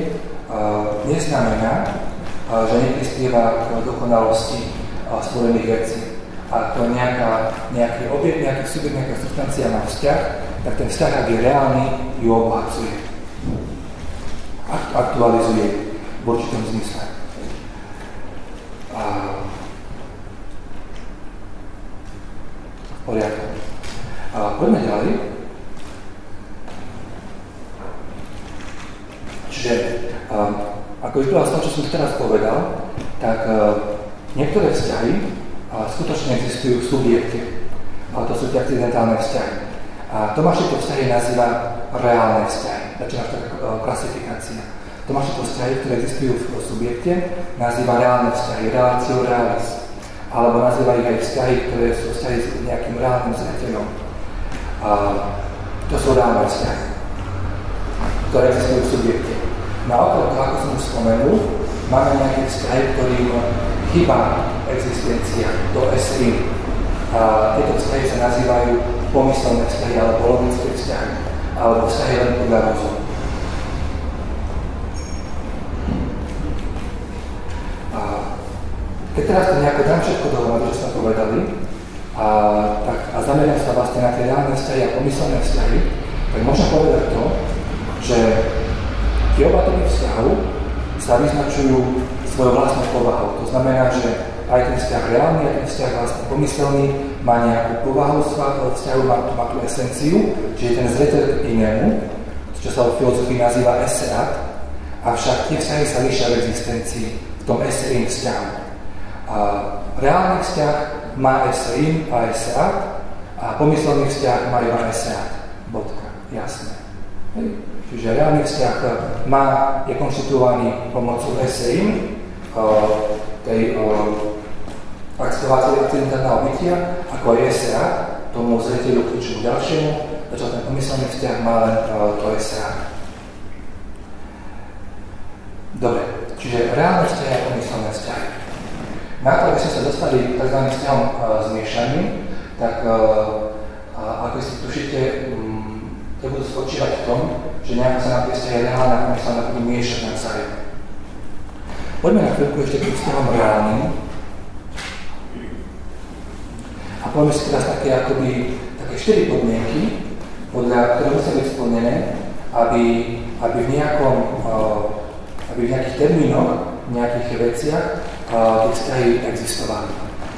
neznamená, že neprispieva k dokonalosti stvorených vecí. A to nejaký objekt, nejaký subjekt, nejaká substancia má vzťah, tak ten vzťah, ak je reálny, ju obohacuje. Aktualizuje v určitom zmysle. V poriadku. Poďme ďalej. Čiže, ako vyplýva z toho, čo som teraz povedal, tak niektoré vzťahy skutočne existujú v subjekte. To sú tie akcidentálne vzťahy. A Tomáš tieto vzťahy nazýva reálne vzťahy. Začína taká klasifikácia. Tomáš tieto vzťahy, ktoré existujú v subjekte, nazýva reálne vzťahy, relatio realis. Alebo nazýva ich aj vzťahy, ktoré sú vzťahy s nejakým reálnym zreteľom. To sú reálne vzťahy, ktoré existujú v subjekte. No a okrem toho, ako som už spomenul, máme nejaké vzťahy, ktorým chýba existencia, to SI. Tieto vzťahy sa nazývajú pomyselné vzťahy alebo logické vzťahy, alebo vzťahy len podľa rozumu. Keď teraz to nejako dám všetko dohromady, čo sme povedali, a zameriam sa vlastne na tie reálne vzťahy a pomyselné vzťahy, tak môžem povedať to, že tie oba typy vzťahov sa vyznačujú svojou vlastnou povahou. To znamená, že aj ten vzťah reálny, aj ten vzťah vlastne pomyselný má nejakú povahu vzťahu, má tú esenciu, čiže ten zreteľ k inému, čo sa v filozofii nazýva eseat, avšak tie vzťahy sa líšia v existencii, v tom esein vzťahu. Reálny vzťah má esein a eseat a pomyselný vzťah má iba eseat. Bodka. Jasné. Čiže reálny vzťah je konštituovaný pomocou esein, tej akcidentálneho bytia, ako aj eseat, tomu zreteľu kľúčovu ďalšiemu, začal ten pomyselný vzťah má len to eseat. Dobre, čiže reálne vzťahy a pomyselné vzťahy. Na to, aby sme sa dostali k tzv. Vzťahom zmiešaným, tak ako si tušíte, to budú spočívať v tom, že nejako sa nám tie vzťahy reálne a pomyselné budú miešať navzájom. Poďme na chvíľku ešte k vzťahom reálnym. A poďme si teraz také 4 podmienky, ktoré musia byť splnené, aby v nejakých termínoch, v nejakých veciach tie vzťahy existovali.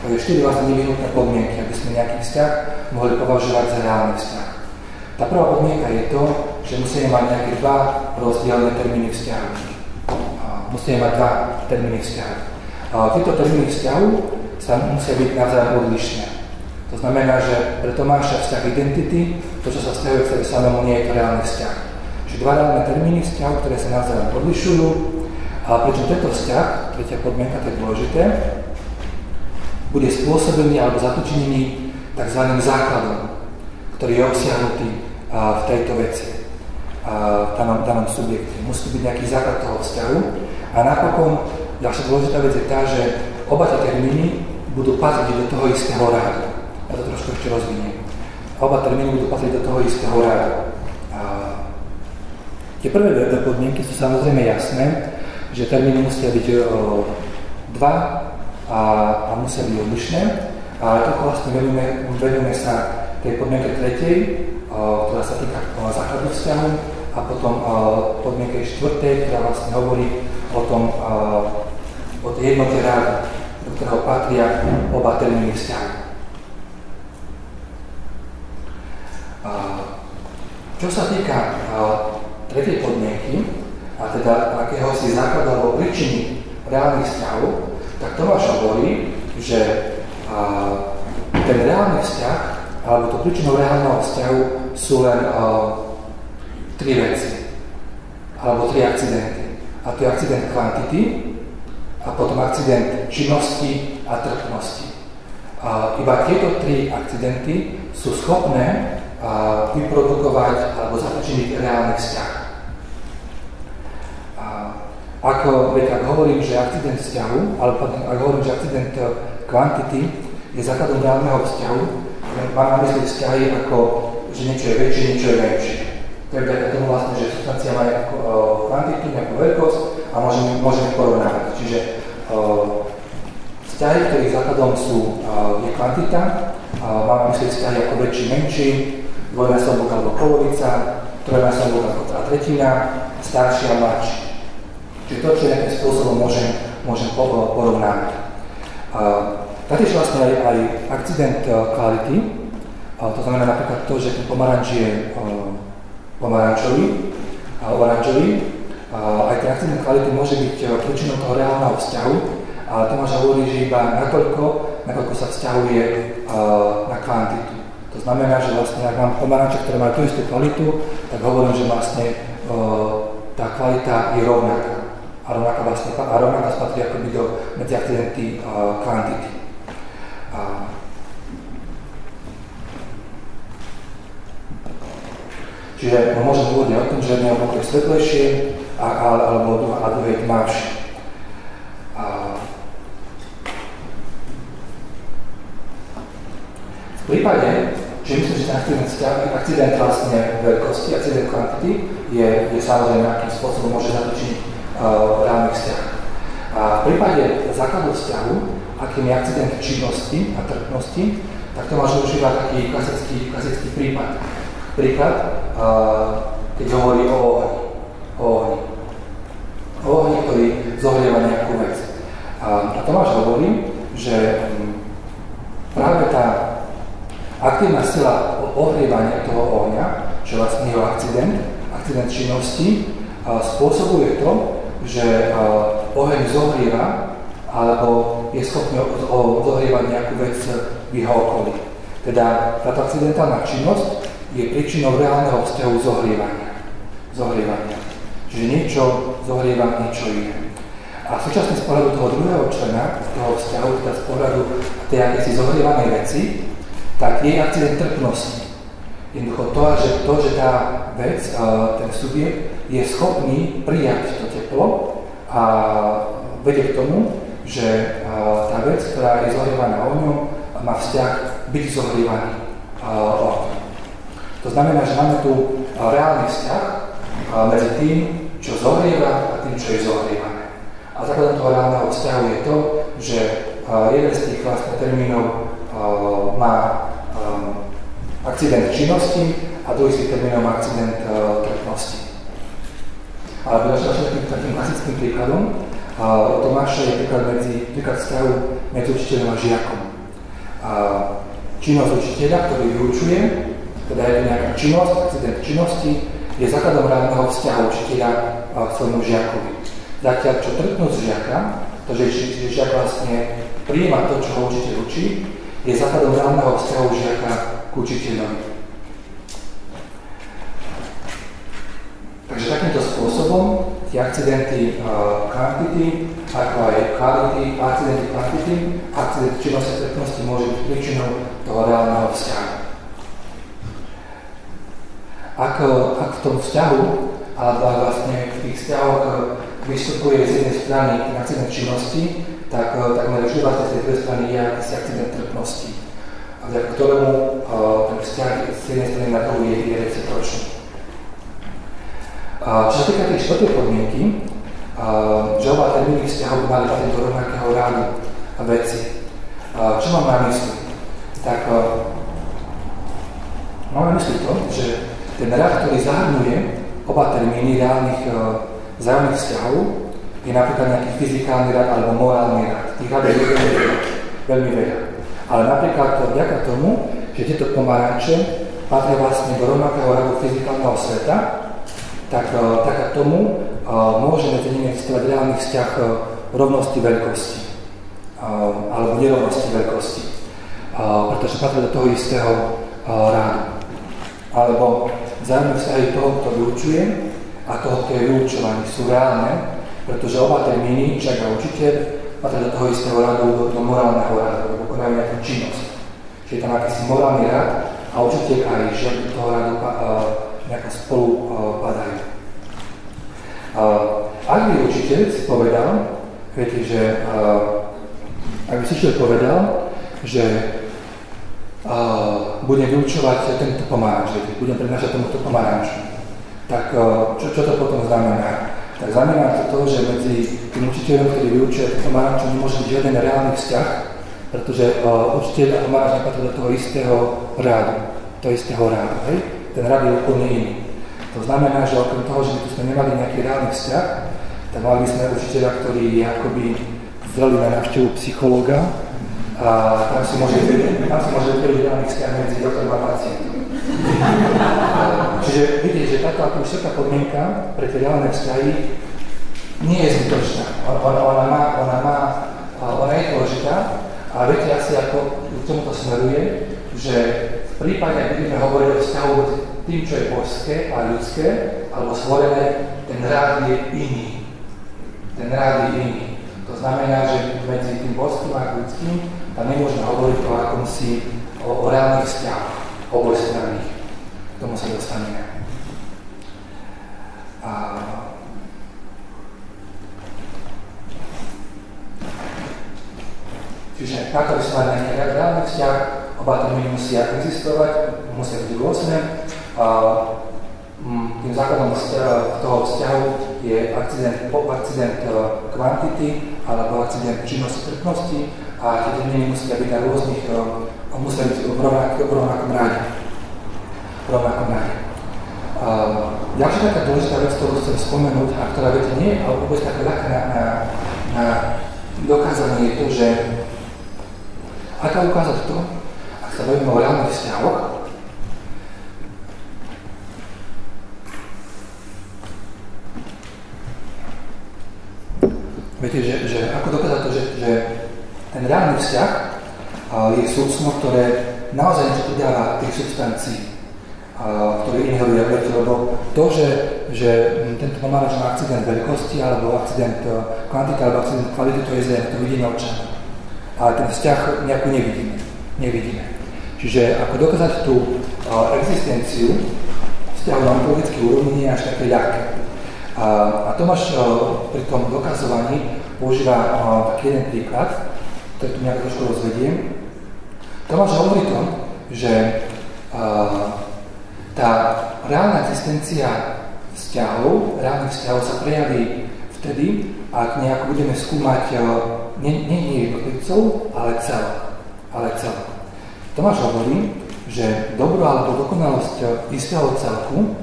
Takže 4 vlastne nevyhnutné podmienky, aby sme nejaký vzťah mohli považovať za reálny vzťah. Tá prvá podmienka je to, že musíme mať nejaké 2 rozdielne termíny vzťahu. Musíme mať 2 termíny vzťahu. Tieto termíny vzťahu sa musia byť navzájom odlišné. To znamená, že pre Tomáša vzťah identity, to, čo sa vzťahuje k sebe samému, nie je to reálny vzťah. Čiže 2 reálne termíny vzťahu, ktoré sa navzájom odlišujú, a pričom tento vzťah, tretia podmienka, to je dôležité, bude spôsobený alebo zatočený tzv. Základom, ktorý je obsiahnutý v tejto veci, v danom subjekte. Musí byť nejaký základ toho vzťahu. A napokon, ďalšia dôležitá vec je tá, že oba tie termíny budú patriť do toho istého rádu. Ja to trošku ešte rozviniem. Oba termíny budú patriť do toho istého rádu. Tie prvé dve podmienky sú samozrejme jasné, že termíny musia byť 2 a musia byť odlišné. Ale to vlastne venujeme sa tej podmienke tretej, ktorá sa týka základu vzťahu, a potom podmienke štvrtej, ktorá vlastne hovorí o tej jednote rádu, do ktorého patria oba termíny vzťahu. Čo sa týka tretej podmienky, a teda akéhosi základu alebo príčiny reálnych vzťahov, tak Tomáš hovorí, že ten reálny vzťah, alebo to príčinou reálneho vzťahu sú len tri veci, alebo tri akcidenty. A to je akcident kvantity, a potom akcident činnosti a trpnosti. Iba tieto tri akcidenty sú schopné vyprodukovať alebo zapričiniť reálny vzťah. Ak hovorím, že akcident vzťahu, alebo ak hovorím, že akcident kvantity je základom reálneho vzťahu, mám na mysli vzťahy ako, že niečo je väčšie, niečo je menšie. To je vďaka tomu vlastne, že substancia má nejakú kvantitu, nejakú veľkosť a môžeme porovnávať. Čiže vzťahy, ktorých základom je kvantita, mám na mysli vzťahy ako väčší, menší, dvojnásobok alebo polovica, trojnásobok ako tretina, starší a mladší. Čiže to, čo nejakým spôsobom môžem porovnávať. Taktiež vlastne aj akcident kvality, to znamená napríklad to, že ten pomaranč je pomarančový, oranžový, aj ten akcident kvality môže byť príčinou toho reálneho vzťahu, ale Tomáš hovorí, že iba nakoľko sa vzťahuje na kvantitu. To znamená, že vlastne ak mám pomaranče, ktoré majú tú istú kvalitu, tak hovorím, že vlastne tá kvalita je rovnaká. A rovnaká spatrí akoby medzi akcidenty kvantity. Čiže môžem hovoriť o tom, že jedné obloko je svetlejšie alebo druhé je tmavšie. V prípade, že myslím, že ten akcident vlastne veľkosti, akcident kvantity je samozrejme akým spôsobom môže zapričiniť reálny vzťah. A v prípade základu vzťahu, akým je akcident činnosti a trpnosti, tak to máš užívať taký klasický prípad. Príklad, keď hovorí o ohni. O ohni, ktorý zohrieva nejakú vec. A Tomáš hovorí, že práve tá aktívna sila ohrievania toho ohňa, čo vlastne jeho akcident činnosti, spôsobuje to, že oheň zohrieva alebo je schopný zohrievať nejakú vec v jeho okolí. Teda táto akcidentálna činnosť je príčinou reálneho vzťahu zohrievania. Čiže niečo zohrieva niečo iné. A súčasne z pohľadu toho druhého člena, toho vzťahu, teda z pohľadu tej akési zohrievanej veci, tak je akcident trpnosti. Jednoducho to, že tá vec, ten subjekt, je schopný prijať to teplo a vedie k tomu, že tá vec, ktorá je zohrievaná ohňom, má vzťah byť zohrievaný ohňom. To znamená, že máme tu reálny vzťah medzi tým, čo zohrieva a tým, čo je zohrievané. A základom toho reálneho vzťahu je to, že jeden z tých vlastne termínov má akcident činnosti a druhý z tých termínov má akcident trpnosti. Ale takým klasickým príkladom Tomáša je príklad vzťahu medzi učiteľom a žiakom. Činnosť učiteľa, ktorý vyučuje, teda je to nejaká činnosť, akcident činnosti, je základom reálneho vzťahu učiteľa k svojmu žiakovi. Zatiaľ, čo trpnosť žiaka, to, že žiak vlastne prijíma to, čo ho učiteľ učí, je základom reálneho vzťahu žiaka k učiteľovi. Takže takýmto spôsobom tie akcidenty kvantity, ako aj akcidenty kvantity, akcident činnosti a trpnosti môže byť príčinou toho reálneho vzťahu. Ak v tom vzťahu, alebo vlastne v tých vzťahoch vystupuje z jednej strany ten akcident činnosti, tak vždy vlastne z tej druhej strany je akýsi akcident trpnosti, vďaka ktorému ten vzťah z jednej strany na druhú je recipročný. Čo sa týka tej štvrtej podmienky, že oba termíny vzťahov mali patriť do rovnakého rádu veci. Čo mám na mysli? Tak mám na mysli to, že ten rád, ktorý zahrnuje oba termíny reálnych vzájomných vzťahov, je napríklad nejaký fyzikálny rád alebo morálny rád. Tých rád je veľmi veľa. Ale napríklad vďaka tomu, že tieto pomaranče patria vlastne do rovnakého radu fyzikálneho sveta, tak tomu môže medzi nimi existovať reálny vzťah rovnosti veľkosti alebo nerovnosti veľkosti, pretože patria do toho istého rádu. Alebo vzájomné vzťahy toho, kto vyučuje a toho, kto je vyučovaný, sú reálne, pretože oba termíny, učiteľ a učiteľ, patria do toho istého radu, do morálneho radu, lebo konajú nejakú činnosť. Čiže je tam akýsi morálny rad a učiteľ aj žiaľ do toho radu nejako spolu padajú. Ak by učiteľ si povedal, viete, že ak by si učiteľ povedal, že budem vyučovať tento pomaranč, budem prednášať tomuto pomaranču, tak čo to potom znamená? Tak znamená to, že medzi tým učiteľom, ktorý vyučuje pomaranču, nemôže byť žiaden reálny vzťah, pretože učiteľ a pomaranč nepatrí do toho istého rádu, hej? Ten rád je úplne iný. To znamená, že okrem toho, že by tu sme nemali nejaký reálny vzťah, tak mali by sme učiteľa, ktorý je akoby zrelý na návštevu psychológa a tam si môže vytvoriť reálny vzťah medzi doktorom a pacientom. Čiže vidíte, že táto všetká podmienka pre tie reálne vzťahy nie je zbytočná. Ona je dôležitá a viete asi, ako k tomuto smeruje, že v prípade, ak budeme hovoriť o vzťahu tým, čo je božské a ľudské, alebo stvorené, ten rád je iný. To znamená, že medzi tým božským a ľudským tam nemôžeme hovoriť o reálnych vzťahoch, obojstranných. K tomu sa dostaneme. Čiže ak by sme mali nejaký reálny vzťah, oba termíny musia existovať, musia byť rôzne. Tým základom toho vzťahu je akcident kvantity alebo akcident činnosti trpnosti a tie termíny musia byť na rôznych, musia byť v rovnakom ráde. Ďalšia taká dôležitá vec, ktorú chcem spomenúť a ktorá viete nie je vôbec také ľahké na dokázanie je to, že ako ukázať to, ak sa bavíme o reálnych vzťahoch, viete, že ako dokázať to, že ten reálny vzťah je súcno, ktoré naozaj niečo pridáva tých substancií, ktoré inheruje veci, lebo to, že tento pomaranč má akcident veľkosti, alebo akcident kvantity, alebo akcident kvality, to je zrejme, to vidíme očami. Ale ten vzťah nejako nevidíme. Čiže ako dokázať tú existenciu vzťahu na ontologickej úrovni nie je až také ľahké. A Tomáš pri tom dokazovaní používa taký jeden príklad, ktorý tu nejako trošku rozvediem. Tomáš hovorí to, že tá reálna existencia reálnych vzťahov sa prejaví vtedy, ak nejako budeme skúmať nie jednotlivcov, ale celok. Tomáš hovorí, že dobro alebo dokonalosť istého celku,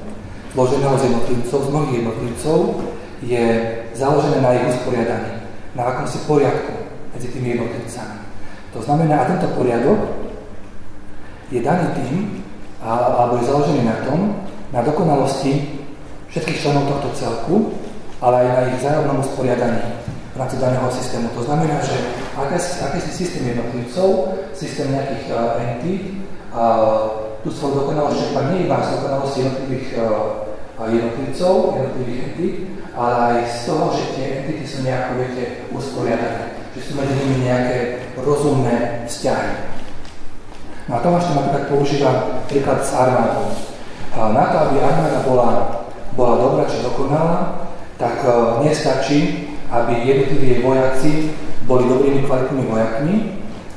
zloženého z mnohých jednotlivcov, je založené na ich usporiadaní, na akomsi poriadku medzi tými jednotlivcami. To znamená, a tento poriadok je daný tým, alebo je založený na tom, na dokonalosti všetkých členov tohto celku, ale aj na ich vzájomnom usporiadaní v rámci daného systému. To znamená, že akýsi systém jednotlivcov, systém nejakých entít, tú svoju dokonalosť čerpá nie iba z dokonalosti jednotlivcov, jednotlivých entít, ale aj z toho, že tie entity sú nejako, viete, usporiadané. Že sú medzi nimi nejaké rozumné vzťahy. No a Tomáš tam napríklad používa príklad s armádou. Na to, aby armáda bola dobrá či dokonalá, tak nestačí, aby jednotliví vojaci boli dobrými, kvalitnými vojakmi,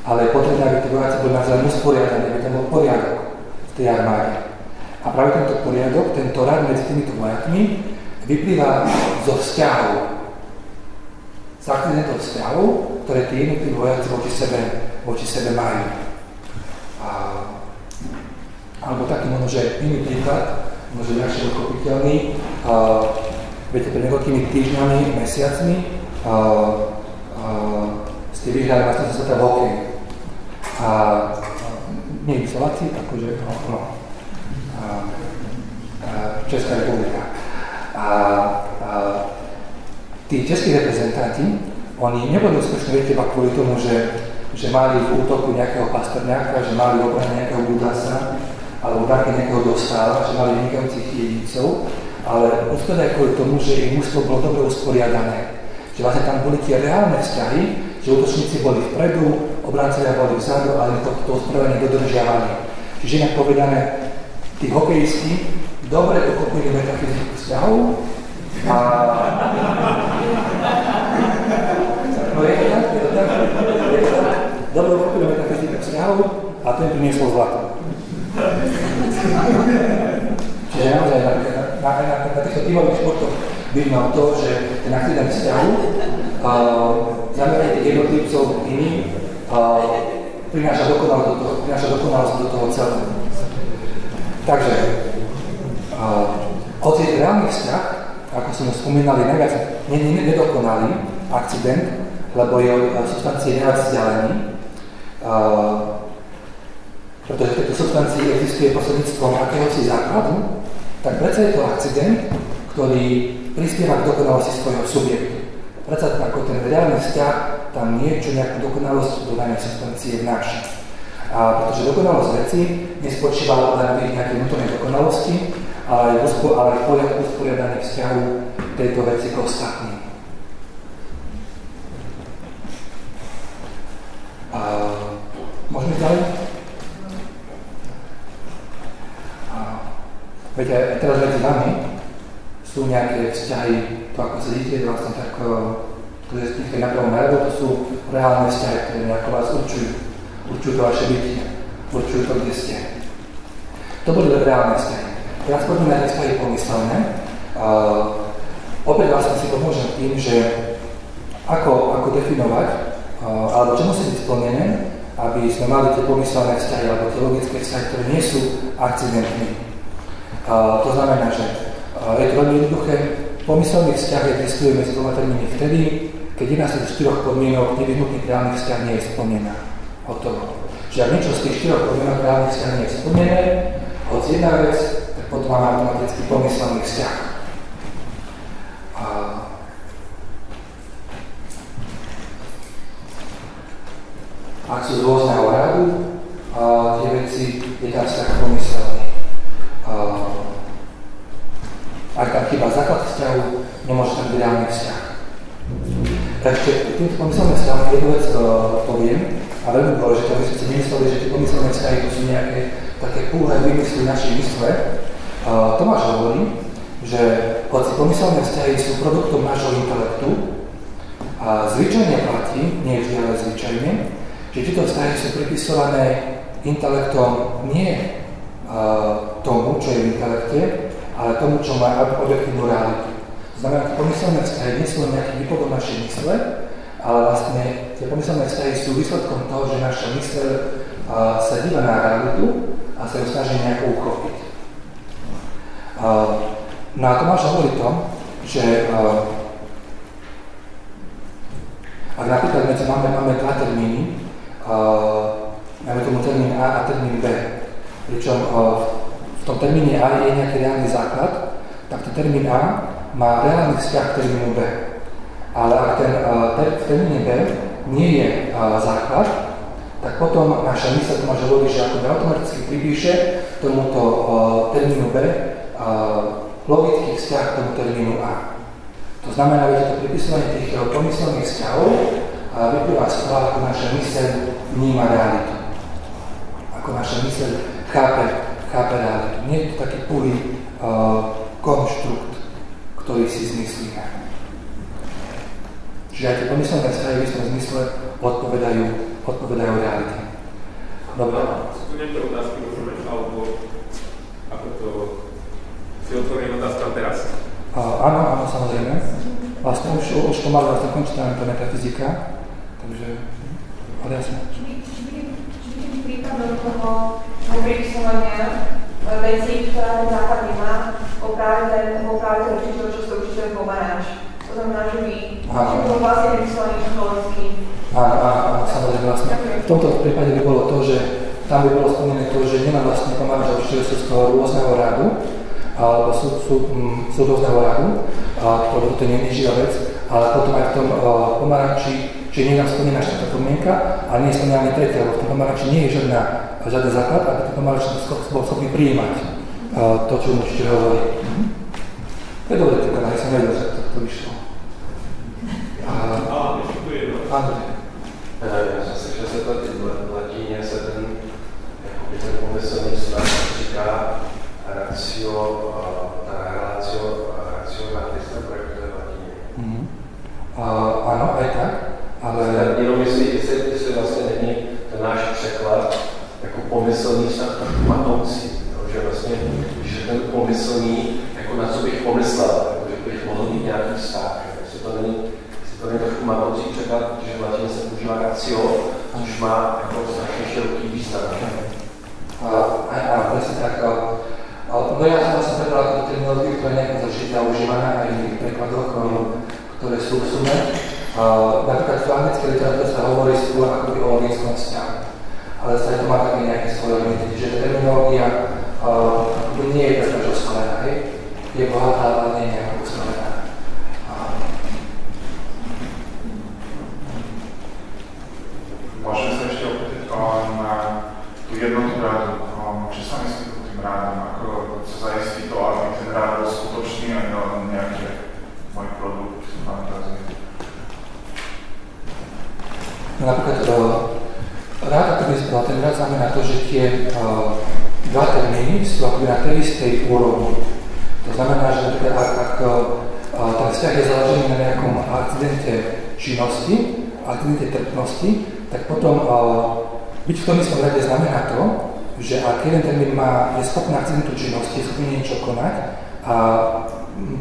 ale je potrebné, aby tí vojaci boli navzájom usporiadaní, aby tam bol poriadok v tej armáde. A práve tento poriadok, tento rad medzi týmito vojakmi vyplýva zo vzťahov. Z akcidentov vzťahov, ktoré tí jednotliví vojaci voči sebe majú. Alebo taký možno, že iný príklad, možno ľahšie pochopiteľný. Viete, pred niekoľkými týždňami, mesiacmi ste vyhrali vlastne sveta v hokeji. Nie je Slováci, akože, Česká republika. A tí českí reprezentanti, oni neboli úspešní, viete, iba kvôli tomu, že mali v útoku nejakého Pastrňáka, že mali v obrane nejakého Budasa, alebo také nejakého Dostála, že mali vynikajúcich jedícov, ale úspeli aj kvôli tomu, že ich mužstvo bolo dobre usporiadané. Že vlastne tam boli tie reálne vzťahy, že útočníci boli vpredu, obrancovia boli vzadu, ale to usporiadanie dodržiavali. Čiže inak povedané, tí hokejisti dobre pochopili metafyziku vzťahov a... No je to tak. Dobre pochopili metafyziku vzťahov a to im prinieslo zlato. Čiže naozaj na týchto tímových športoch vidno to, že ten akcident vzťahu zameranie tých jednotlivcov iným prináša dokonalosť do toho celého. Takže hoci je reálny vzťah, ako sme spomínali, najviac nedokonalý akcident, lebo je od substancie najviac vzdialený, pretože v tejto substancii existuje posledníctvom akéhosi základu, tak predsa je to akcident, ktorý prispieva k dokonalosti svojho subjektu. Predsa ako ten reálny vzťah tam niečo, nejakú dokonalosť do danej substancie vnáša. A pretože dokonalosť veci nespočíva len v nejakej vnútornej dokonalosti, ale aj v poriadku usporiadaných vzťahov tejto veci k ostatným. Môžeme ďalej? Viete, teraz medzi vami sú nejaké vzťahy, to ako sedíte, vlastne tak, to je z tých na prvom radu, to sú reálne vzťahy, ktoré nejako vás určujú to vaše bytie, určujú to, kde ste. To boli reálne vzťahy. Teraz poďme na tie vzťahy pomyselné. Opäť vlastne si pomôžem tým, že ako definovať, alebo čo musí byť splnené, aby sme mali tie pomyselné vzťahy, alebo tie logické vzťahy, ktoré nie sú akcidentné. To znamená, že je to veľmi jednoduché. Pomyselný vzťah existuje medzi dvoma termínmi vtedy, keď jedna z tých 4 podmienok nevyhnutných reálnych vzťah nie je splnená. Hotovo. Čiže ak niečo z tých 4 podmienok reálnych vzťah nie je splnené, hoď jedna vec, tak potom máme automaticky pomyselný vzťah. Ak sú z rôzneho radu, tie veci je tam vzťah pomyselný. Ak tam chýba základ vzťahu, nemôže tam byť reálny vzťah. Takže týmto pomyselným vzťahom jednu vec poviem a veľmi dôležité, aby sme si nemysleli, že tie pomyselné vzťahy to sú nejaké také púhé vymysly našej mysle. Tomáš hovorí, že hoci pomyselné vzťahy sú produktom nášho intelektu, zvyčajne platí, nie vždy, ale zvyčajne, že tieto vzťahy sú pripisované intelektom nie tomu, čo je v intelekte, ale tomu, čo má objektívnu realitu. To znamená, že pomyselné vzťahy nie sú nejaký výpovedom našej mysle, ale vlastne tie pomyselné vzťahy sú výsledkom toho, že naša mysle sa díva na realitu a sa ju snaží nejako uchopiť. No a Tomáš hovorí to, že ak napríklad máme dva termíny, máme tomu termín A a termín B, pričom v tom termíne A je nejaký reálny základ, tak ten termín A má reálny vzťah k termínu B. Ale ak v termíne B nie je základ, tak potom naša mysl môže hovoriť, že ako automaticky pripíše tomuto termínu B logický vzťah k tomu termínu A. To znamená, že to pripisovanie tých pomyselných vzťahov vyplýva z toho, ako naša mysl vníma realitu. Ako naša mysl chápe realitu. Nie je to taký púlý konštrukt, ktorý si zmyslíme. Čiže aj tie pomyselné vzťahy v istom zmysle odpovedajú realite. Dobre. Sú tu nejaké otázky, môžeme, alebo ako to si otvorím otázka teraz? Áno, samozrejme. Vlastne už pomaly vlastne končí tá metafyzika, takže, ale jasne. Či príkladom toho pripisovania vecí, ktorá ten základ nemá, o práve určiteľ, čo sa určiteľ pomaráč. To znamená, že vy všetko vlastne pripisovanie psychologicky. Áno, samozrejme vlastne. tomto prípade by bolo to, že tam by bolo spomínané to, že nemá vlastne pomarančové určite sú z toho rôzneho radu, alebo sú rôzneho radu, to nie je živá vec, ale potom aj v tom pomaranči, čiže nie je tam spomínaná táto podmienka, ale nie je spomínaná ani tretia, lebo v tom pomaranči nie je žiaden základ, aby ten pomaranč bol schopný prijímať to, čo mu určite hovorí. To je dobré, tak som vedel, že to vyšlo. Ešte tu je jedno. Já jsem se chtěl zeptat, v latině se ten pomyslný vztah říká ratio rationalis, nebo jak to je v latině. Áno, aj tak, ale... Jenom jestli vlastně není ten náš překlad jako pomyslný vztah tak matoucí, že vlastně, když je ten pomyslný, jako na co bych pomyslel, jako, že bych mohl mít nějaký vztah, jestli to není trošku matoucí překlad, protože v latině se používá ratio, což má jako strašně široký význam. Áno, presne tak. No ja som vlastne prebral ako terminológiu, ktorá je nejako zažitá, užívaná aj v tých prekladoch, ktoré sú v sume. Napríklad v anglickej literatúre sa hovorí skôr akoby o lidskom vzťahu. Ale sa to má také nejaké svoje limity, že terminológia akoby nie je taká rozkolená, hej? Je bohatá, ale nie je nejako uskalená. Môžeme sa ešte opýtať na tú jednotu rádu. Čo sa myslí pod tým rádom? Ako sa zaistí to, aby ten rád bol skutočný a nie nejaký môj produkt, fantázie? No napríklad rád, ten rád znamená to, že tie dva termíny sú akoby na tej istej úrovni. To znamená, že napríklad ak ten vzťah je založený na nejakom akcidente činnosti, akcidente trpnosti, tak potom byť v tom istom rade znamená to, že ak jeden termín je schopný akcidentu činnosti, je schopný niečo konať a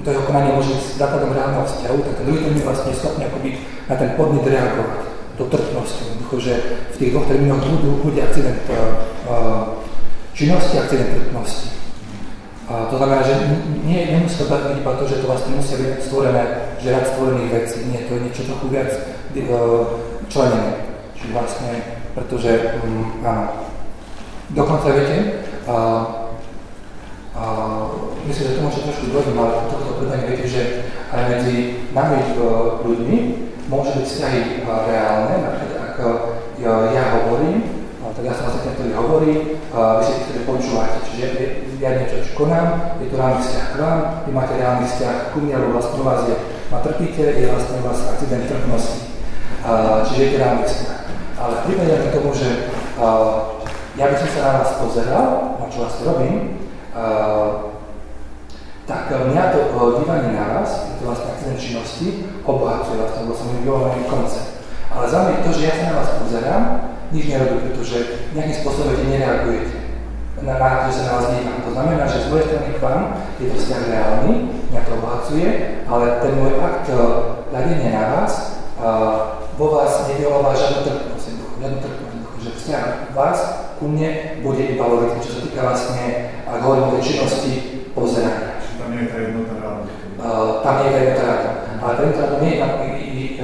to jeho konanie môže byť základom reálneho vzťahu, tak ten druhý termín vlastne je schopný akoby na ten podnet reagovať do trpnosti. Že v tých dvoch termínoch bude akcident činnosti a akcident trpnosti. To znamená, že nemusí to byť iba to, že to vlastne musia byť stvorené, že rad stvorených vecí. Nie, to je niečo trochu viac členené. Čiže vlastne, pretože áno. Dokonca viete, myslím, že to môže trošku dôvodím, ale tohto predanie viete, že aj medzi nami ľuďmi môžu byť vzťahy reálne, napríklad ak ja hovorím, tak ja som vlastne ten, ktorý hovorí, vy si ktorý počúvate, čiže ja niečo konám, je to reálny vzťah k vám, vy máte reálny vzťah ku mne, alebo vlastne u vás ma trpíte, je vlastne u vás akcident trpnosti, čiže je to reálny vzťah. Ale v prípade k tomu, že ja by som sa na vás pozeral, na čo vás robím, tak mňa to dívanie na vás, je to vlastne akcident činnosti, obohacuje vlastne, lebo som vyvolený koncept. Ale za mňa to, že ja sa na vás pozerám, nič nerobí, pretože nejakým spôsobom nereagujete na to, že sa na vás dívam. To znamená, že z mojej strany k vám je to vzťah reálny, mňa to obohacuje, ale ten môj akt hľadenia na vás vo vás nevyvoláva žiadnu trpnosť, že vzťah vás ku mne bude iba logický, čo sa týka vlastne, ak hovorím o tej činnosti, pozerania. Tam nie je tá jednota rádu. Tam nie je tá jednota rádu. Ale tá jednota rádu nie je tam,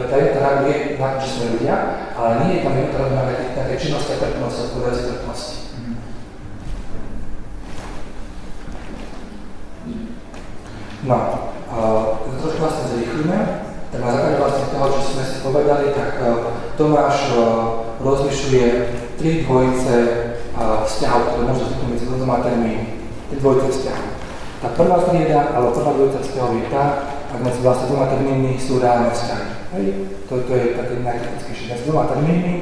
tá jednota rádu je na to, že sme ľudia, ale nie je tam jednota rádu na tej činnosti a trpnosti, a povedať si trpnosti. No, trošku vlastne zrýchlíme, tak na základe vlastne toho, čo sme si povedali, tak Tomáš rozlišuje tri dvojice vzťahov, ktoré môžu vzniknúť medzi dvoma termínmi. Tri dvojice vzťahov. Tá prvá trieda, alebo prvá dvojica vzťahov je tá, ak medzi vlastne dvoma termínmi sú reálne vzťahy. To je také najkritickejšie. Medzi dvoma termínmi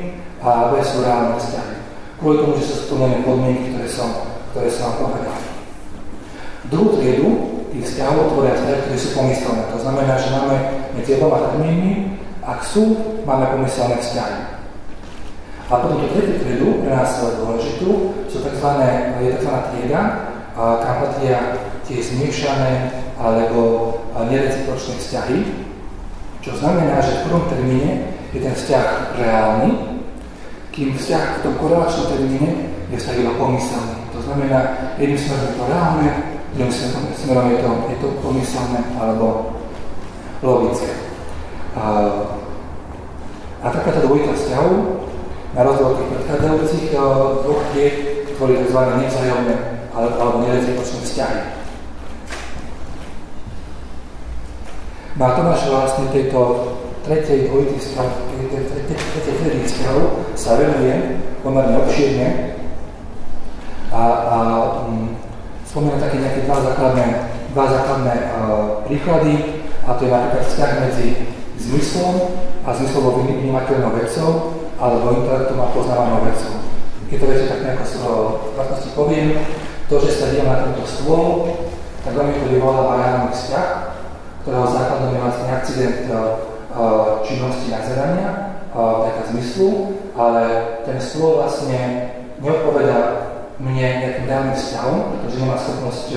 a B sú reálne vzťahy. Kvôli tomu, že sú splnené podmienky, ktoré som vám povedal. Druhú triedu tých vzťahov tvoria vzťahy, ktoré sú pomyselné. To znamená, že máme medzi dvoma termínmi, ak sú, máme pomyselné vzťahy. A potom tú tretiu triedu, pre nás dôležitú, je tzv. Trieda, kam patria tie zmiešané alebo nerecipročné vzťahy, čo znamená, že v prvom termíne je ten vzťah reálny, kým vzťah v tom korelačnom termíne je vzťah iba pomyselný. To znamená, jedným smerom je to reálne, druhým smerom je to pomyselné alebo logické. A takáto dvojita vzťahov Na rozdiel od tých predchádzajúcich dvoch tried, boli tzv. Nevzájomné alebo nerecipročné vzťahy. No a Tomáš vlastne tejto tretej dvojitý vzťah, tretej triedy vzťahov sa venuje pomerne obšírne a spomína také nejaké dva základné príklady, a to je napríklad vzťah medzi zmyslom a zmyslovou vnímateľnou vecou alebo intelektom a poznávanou vecou. Keď to viete tak nejako z vlastnosti poviem, to, že sa dívam na tento stôl, tak veľmi to vyvoláva reálny vzťah, ktorého základom je vlastne akcident činnosti nazerania, taká zmyslu, ale ten stôl vlastne neodpovedá mne nejakým reálnym vzťahom, pretože nemá schopnosť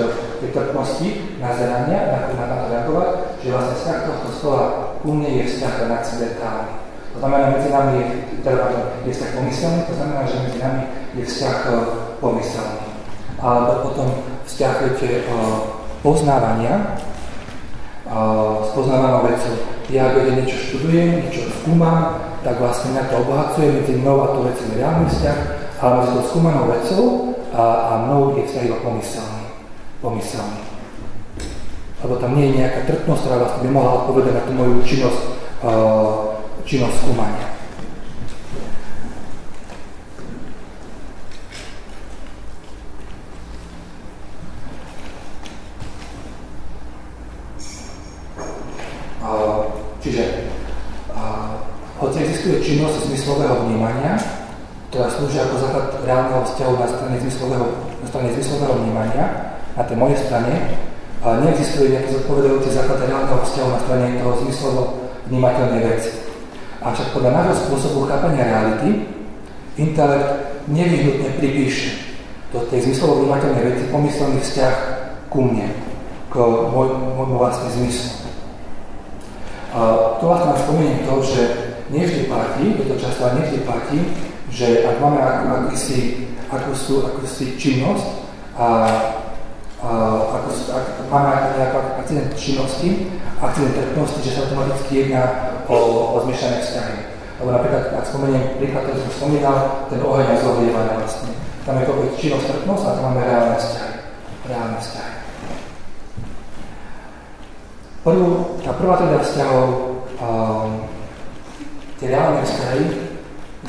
tej trpnosti nazerania, na to reagovať, že vlastne vzťah tohto stola ku mne je vzťah akcidentálny. To znamená, medzi nami je vzťah pomyselný, to znamená, že medzi nami je vzťah pomyselný. Alebo potom vzťah poznávania s poznávanou vecou. Ja, keď niečo študujem, niečo skúmam, tak vlastne na to obohacujem, medzi mnou a tou vecou je reálny vzťah, ale medzi tou skúmanou vecou a mnou je vzťah iba pomyselný. Lebo tam nie je nejaká trpnosť, ktorá vlastne by mohla odpovedať na tú moju činnosť skúmania. Čiže hoci existuje činnosť zmyslového vnímania, ktorá slúži ako základ reálneho vzťahu na strane zmyslového vnímania, na tej mojej strane, neexistuje nejaký zodpovedajúci základ reálneho vzťahu na strane toho zmyslovo vnímateľnej veci. Avšak podľa nášho spôsobu chápania reality, intelekt nevyhnutne pripíše do tej zmyslovo vnímateľnej veci pomyselný vzťah ku mne, k môjmu vlastne zmyslu. Tu vlastne spomeniem to, že nevždy platí, je to často, ale nevždy platí, že ak máme akúsi činnosť ak máme nejaký akcident činnosti, akcident trpnosti, že sa automaticky jedná o zmiešané vzťahy. Lebo napríklad, ak spomeniem príklad, ktorý som spomínal, ten oheň a zohrievanie vlastne. Tam je to činnosť trpnosť a tam máme reálne vzťahy. Tá prvá teda vzťahov, tie reálne vzťahy,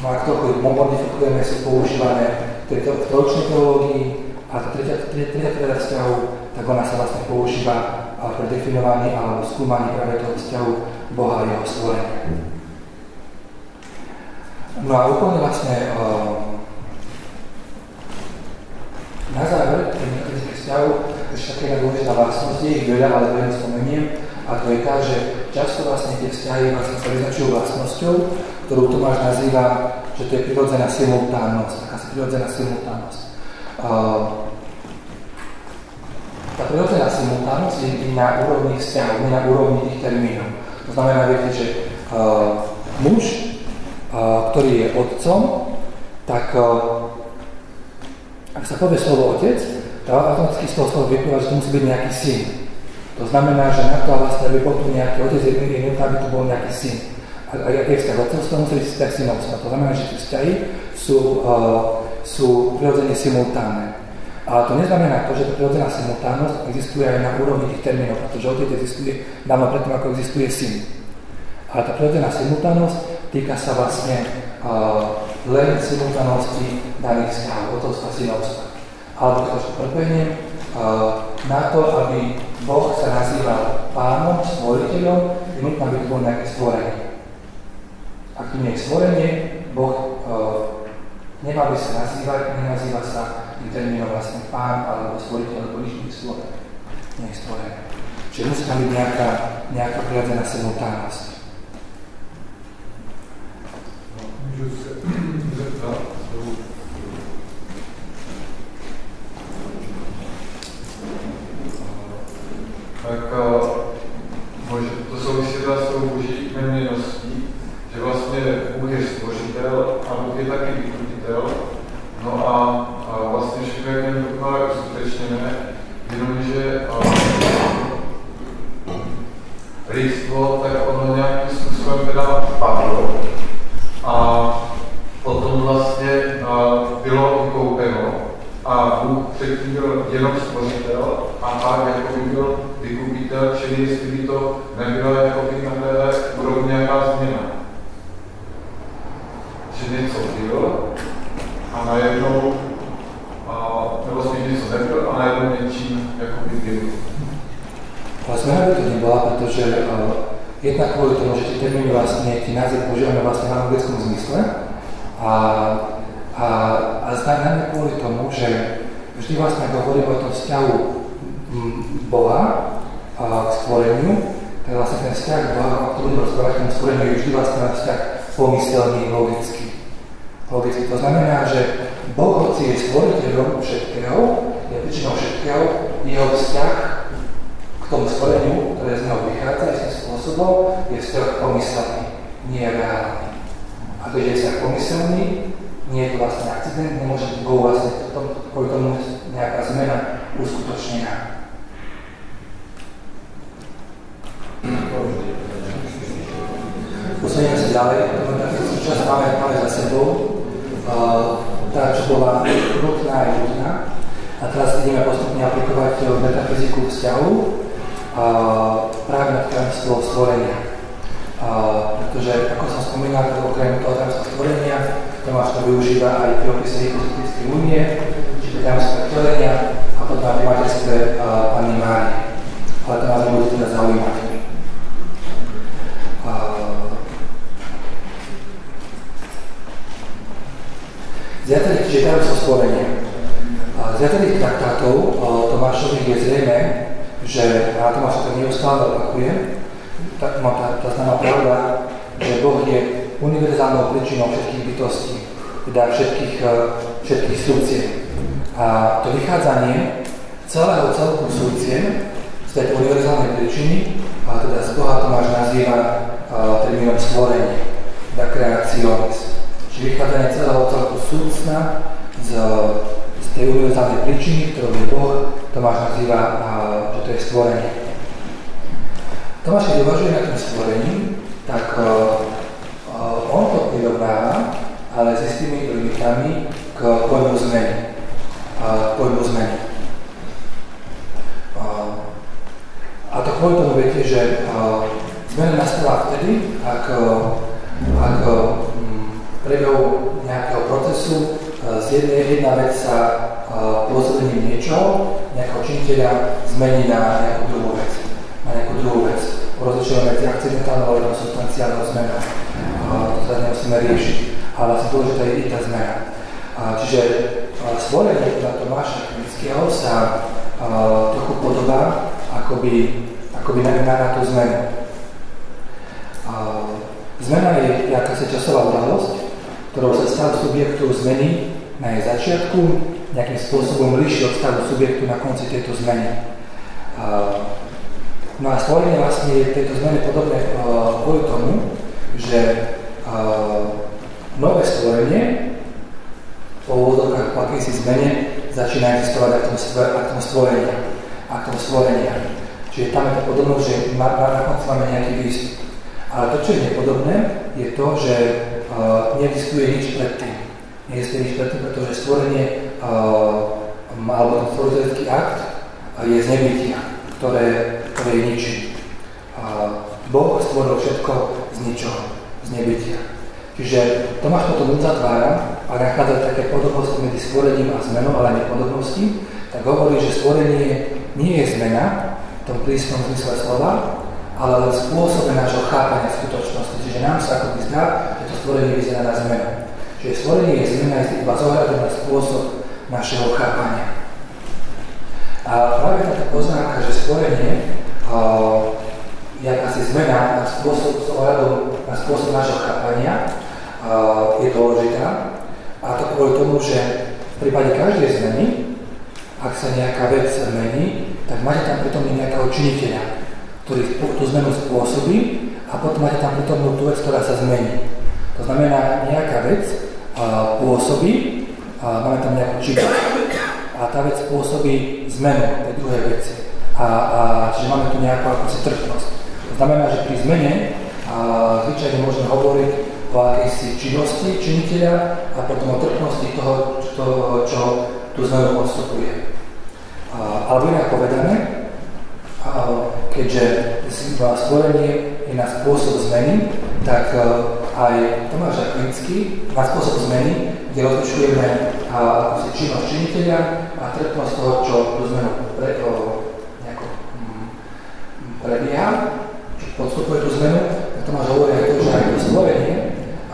no ak trochu modifikujeme, sú používané v teologickej teológii a tá tretia teda vzťahov, tak ona sa vlastne používa pre definovanie alebo skúmanie práve toho vzťahu Boha a jeho stvorenia. No a úplne vlastne na záver tých vzťahov ešte také dôležitá vlastnosť, je ich veľa, ale veľmi spomeniem, a to je tá, že často vlastne tie vzťahy vlastne sa vyznačujú vlastnosťou, ktorú Tomáš nazýva, že to je prirodzená simultánnosť, taká prirodzená simultánnosť. Tá prirodzená simultánnosť je na úrovni vzťahov, nie na úrovni tých termínov. To znamená, viete, že muž, ktorý je otcom, tak ak sa povie slovo otec, to automaticky z toho slova vyplýva, že to musí byť nejaký syn. To znamená, že na to vlastne, aby bol tu nejaký otec, je nutné, aby tu bol nejaký syn. A ak je vzťah otcovstva, musí byť vzťah synovstva. To znamená, že tie vzťahy sú prirodzene simultánne. Ale to neznamená to, že tá prirodzená simultánnosť existuje aj na úrovni tých termínov, pretože otec existuje dávno predtým, ako existuje syn. Ale tá prirodzená simultánnosť týka sa vlastne len simultánnosti daných vzťahov, otcovstva, synovstva. Alebo to, čo prepojeniem, na to, aby Boh sa nazýval pánom, stvoriteľom, je nutné, aby to bolo nejaké stvorenie. Ak to nie je stvorenie, Boh nemá by sa nazývať, nenazýva sa tým termínom vlastne pán, alebo stvoriteľ, alebo nič nie je stvorené. Nie je stvorené. Čiže musí tam byť nejaká prirodzená simultánnosť. Můžu se zeptat, tak to souvisí teda s tou boží neměnností, že vlastně Bůh je stvořitel a Bůh je taky vykupitel. No a vlastně všechno je ten dokonale uskutečněné, jenomže lidstvo, tak ono nějakým způsobem teda padlo a potom předtím byl jenom stvořitel a pak jako by byl vykupitel, čili jestli by to nebyla jako by na té úrovni nějaká změna. Že něco bylo a najednou, nebo vlastně něco nebyl a najednou něčím jako by byl. Ale zmena by to nebola, pretože jednak kvôli tomu, že tie termíny vlastne, tie názvy používame vlastne v anglickom zmysle a znamená kvôli tomu, že vždy vlastne hovoríme o tom vzťahu Boha k stvoreniu, tak vlastne ten vzťah Boha, o ktorom budeme rozprávať k tomu stvoreniu, je vždy vlastne vzťah pomyselný, logický. To znamená, že Boh, hoci je stvoriteľom všetkého, je príčinou všetkého, jeho vzťah k tomu stvoreniu, ktoré z neho vychádza istým spôsobom, je vzťah pomyselný, nie je reálny. A keď je vzťah pomyselný, nie je to vlastne akcident, nemôže byť Bohu vlastne kvôli tomu nejaká zmena uskutočnená. Posunieme sa ďalej, tú časť máme za sebou, tá, čo bola nutná aj nutná. A teraz ideme postupne aplikovať metafyziku vzťahu práve na tajomstvo stvorenia. Pretože, ako som spomínal, okrem toho tajomstva stvorenia, Tomáš to využíva aj pri opise hypotetickej únie, čiže tajomstva stvorenia a potom aj pri materstve Panny Márie. Ale to nás nebude teda zaujímať. Zjateli, čiže tajomstvo stvorenia. Zjateli traktátov Tomášových je zrejme, že, a Tomáš to neustále opakuje, tá známa pravda, že Boh je univerzálnou príčinou všetkých bytostí, teda všetkých súcien. A to vychádzanie celého celku súcien z tej univerzálnej príčiny, a teda z Boha Tomáš nazýva termínom stvorenie, teda creationis. Čiže vychádzanie celého celku súcna z tej univerzálnej príčiny, ktorou je Boh, Tomáš nazýva, že to je stvorenie. Tomáš, keď uvažuje nad tým stvorením, tak on to prirovnáva, ale s istými limitami k pojmu zmeny. A to kvôli tomu viete, že zmena nastala vtedy, ak prebehu nejakého procesu jedna vec sa pôsobením niečoho, nejakého činiteľa zmení na nejakú druhú vec. Rozlišujeme medzi akcidentálnou alebo substanciálnou zmenou. To sa nemusíme riešiť. A vlastne dôležitá je i tá zmena. Čiže stvorenie podľa Tomáša Akvinského sa trochu podobá akoby na tú zmenu. Zmena je akási časová udalosť, ktorou sa stav subjektu zmeny na jej začiatku nejakým spôsobom líši od stavu subjektu na konci tejto zmeny. No a stvorenie vlastne je tejto zmene podobné kvôli tomu, že nové stvorenie po úvodovkách po akejsi zmene začína existovať aktom stvorenia. Čiže tam je to podobné, že na konci máme nejaký výstup. Ale to, čo je nepodobné, je to, že neexistuje nič predtým. Pretože stvorenie alebo ten stvoriteľský akt je z nebytia, ktoré je ničím. Boh stvoril všetko z ničoho, z nebytia. Čiže Tomáš potom uzatvára a nachádza také podobnosti medzi stvorením a zmenou, ale nepodobnosti, tak hovorí, že stvorenie nie je zmena v tom prísnom zmysle slova, ale len spôsobe nášho chápania skutočnosti. Čiže nám sa akoby zdá, že to stvorenie vyzerá na zmenu. Čiže stvorenie je zmena iba zohľadom na spôsob našeho chápania. A práve táto poznámka, že stvorenie je akási zmena na spôsob našeho chápania, je dôležitá. A to kvôli tomu, že v prípade každej zmeny, ak sa nejaká vec mení, tak máte tam pritomný nejakého činiteľa, ktorý tú zmenu spôsobí a potom máte tam pritomnú tú vec, ktorá sa zmení. To znamená, nejaká vec pôsobí, máme tam nejakú činnosť a tá vec spôsobí zmenu tej druhej veci. Čiže máme tu nejakú akosi trpnosť. To znamená, že pri zmene zvyčajne môžeme hovoriť o akejsi činnosti činiteľa a potom o trpnosti toho, čo tú zmenu podstupuje. Alebo inak povedané, keďže stvorenie je na spôsob zmeny, tak aj Tomáš Akvinský má spôsob zmeny, kde rozlišujeme činnosť činiteľa a trpnosť toho, čo tú zmenu prebieha, čo podstupuje tú zmenu. Tak Tomáš hovorí aj to, že aj to stvorenie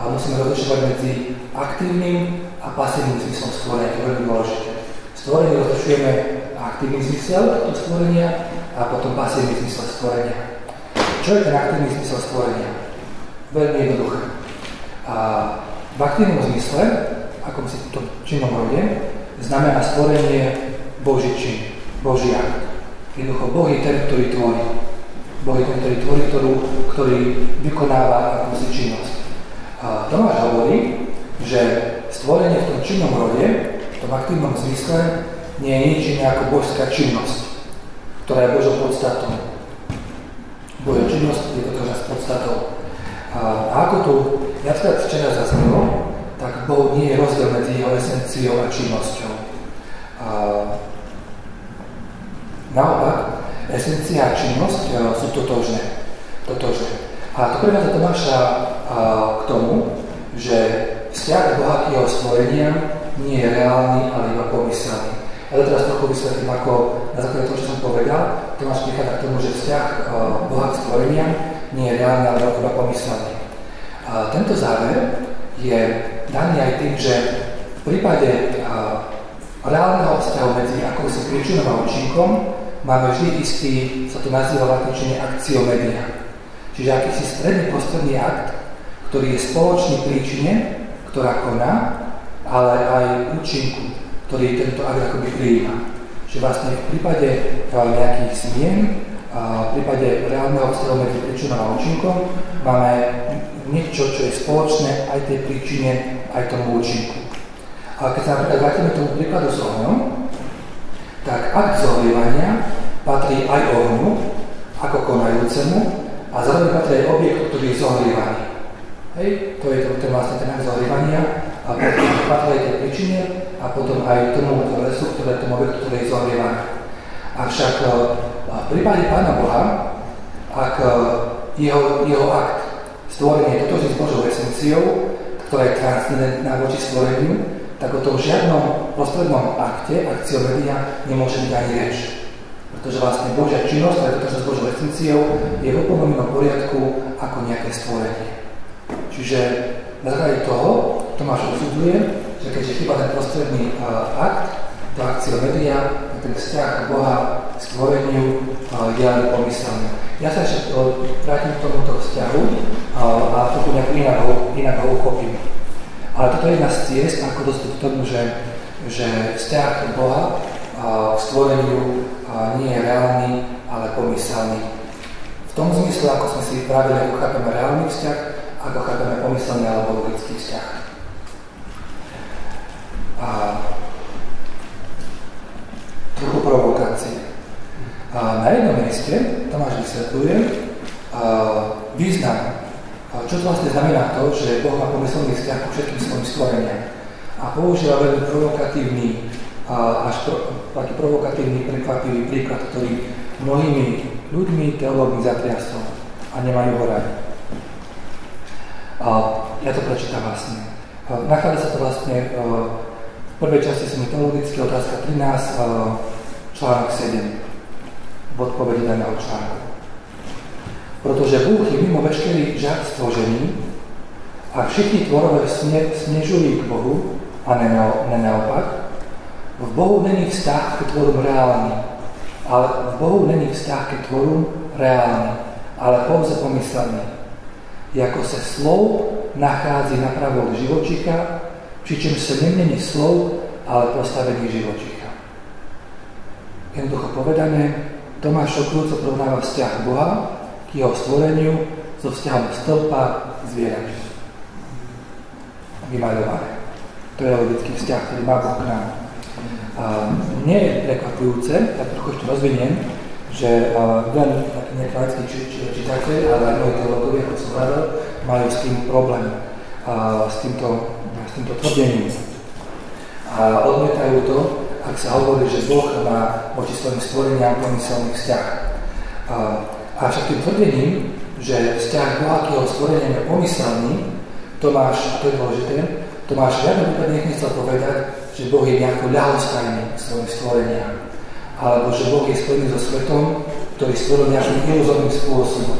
musíme rozlišovať medzi aktívnym a pasívnym zmyslom stvorenia. To je veľmi dôležité. Stvorenie rozlišujeme aktívny zmysel stvorenia a potom pasívny zmysel stvorenia. Čo je ten aktívny zmysel stvorenia? Veľmi jednoduché. V aktívnom zmysle, ako si to činom rode, znamená stvorenie Boží čin, Boží akt. Jednoducho, Boh je ten, ktorý tvorí. Boh je ten, ktorý tvorí, ktorý vykonáva akúsi činnosť. Tomáš hovorí, že stvorenie v tom činnom rode, v tom aktívnom zmysle, nie je nič iné ako božská činnosť, ktorá je Božou podstatou. Božia činnosť je totožná s podstatou. A ako tu viackrát včera zaznelo, tak Boh nie je rozdiel medzi jeho esenciou a činnosťou. Naopak, esencia a činnosť sú totožné. A to privádza Tomáša k tomu, že vzťah Boha k jeho stvoreniam nie je reálny, ale iba pomyselný. Ja to teraz trochu vysvetlím, ako na základe toho, čo som povedal. Tomáš prichádza k tomu, že vzťah Boha k stvoreniam nie je reálny, ale iba pomyselný. Tento záver je daný aj tým, že v prípade reálneho vzťahu medzi akousi príčinou a účinkom máme vždy istý, sa to nazýva v latinčine akciomedia. Čiže akýsi stredný prostredný akt, ktorý je spoločný príčine, ktorá koná, ale aj účinku, ktorý tento akt akoby prijíma. Čiže vlastne v prípade nejakých zmien, v prípade reálneho vzťahu medzi príčinou a účinkom máme niečo, čo je spoločné aj tej príčine, aj tomu účinku. A keď sa napríklad vrátime tomu príkladu s ohňom, tak akt zohrievania patrí aj ohňu, ako konajúcemu, a zároveň patrí aj objekt, ktorý je zohrievaný. Hej, to je to vlastne ten akt zohrievania, a patrí aj tej príčine, a potom aj tomu telesu, tomu objektu, ktorý je zohrievaný. Avšak v prípade Pána Boha, ak jeho akt stvorenie je totožný s Božou esenciou, ktorá je transcendentná voči stvoreniu, tak o tom žiadnom prostrednom akte, akciomedia, nemôže byť ani reč. Pretože vlastne Božia činnosť, ktorá je totožná s Božou esenciou, je v úplnom inom poriadku ako nejaké stvorenie. Čiže na základe toho Tomáš usudzuje, že keďže chýba ten prostredný akt, to akciomedia, ten vzťah Boha k stvoreniu je len pomyselný. Ja sa ešte vrátim k tomuto vzťahu a trochu nejak inak ho uchopím. Ale toto je jedna z ciest, ako dostať k tomu, že vzťah Boha k stvoreniu nie je reálny, ale pomyselný. V tom zmysle, ako sme si pravili, ako chápeme reálny vzťah, ako chápeme pomyselný alebo logický vzťah. Trochu provokácie. Na jednom mieste Tomáš vysvetľuje význam, čo to vlastne znamená to, že Boh má pomyselný vzťah ku všetkým svojim stvoreniam. A používa veľmi provokatívny, taký provokatívny, prekvapivý príklad, ktorý mnohými ľuďmi, teológmi zatriasol a nemajú ho radi. Ja to prečítam vlastne. Nachádza sa to vlastne v prvej časti som teologicky, otázka 13, článok 7, v odpovedi daného článku. Pretože Bůh je mimo veškerý žad stvoření a všichni tvorové směřují k Bohu a ne naopak, v Bohu není vztah k tvorům reálný, ale v Bohu není vztah ke tvorům reálný, ale pouze pomyslný. Jako se slov nachází na pravou živočicha, přičemž se nemění slov, ale postavení živočicha. Jednoducho povedané, Tomáš šokujúco porovnáva vzťah Boha k jeho stvoreniu so vzťahom stĺpa zvierača. Vymaľované. To je logický vzťah, ktorý má Boh k nám. Nie je prekvapujúce, tak trochu ešte rozviniem, že len nekladickí čitateľi, ale aj moji teológovia, ako som hľadal, majú s tým problém, s týmto tvrdením. A odmietajú to ak sa hovorí, že Boh má voči svojim stvoreniam pomyselný vzťah. Avšak tým tvrdením, že vzťah Boha k jeho stvoreniam je pomyselný, Tomáš, a to je dôležité, Tomáš žiadne prípadne nechcel povedať, že Boh je nejako ľahostajný k svojim stvoreniam, alebo že Boh je spojený so svetom, ktorý stvoril nejakým iluzórnym spôsobom.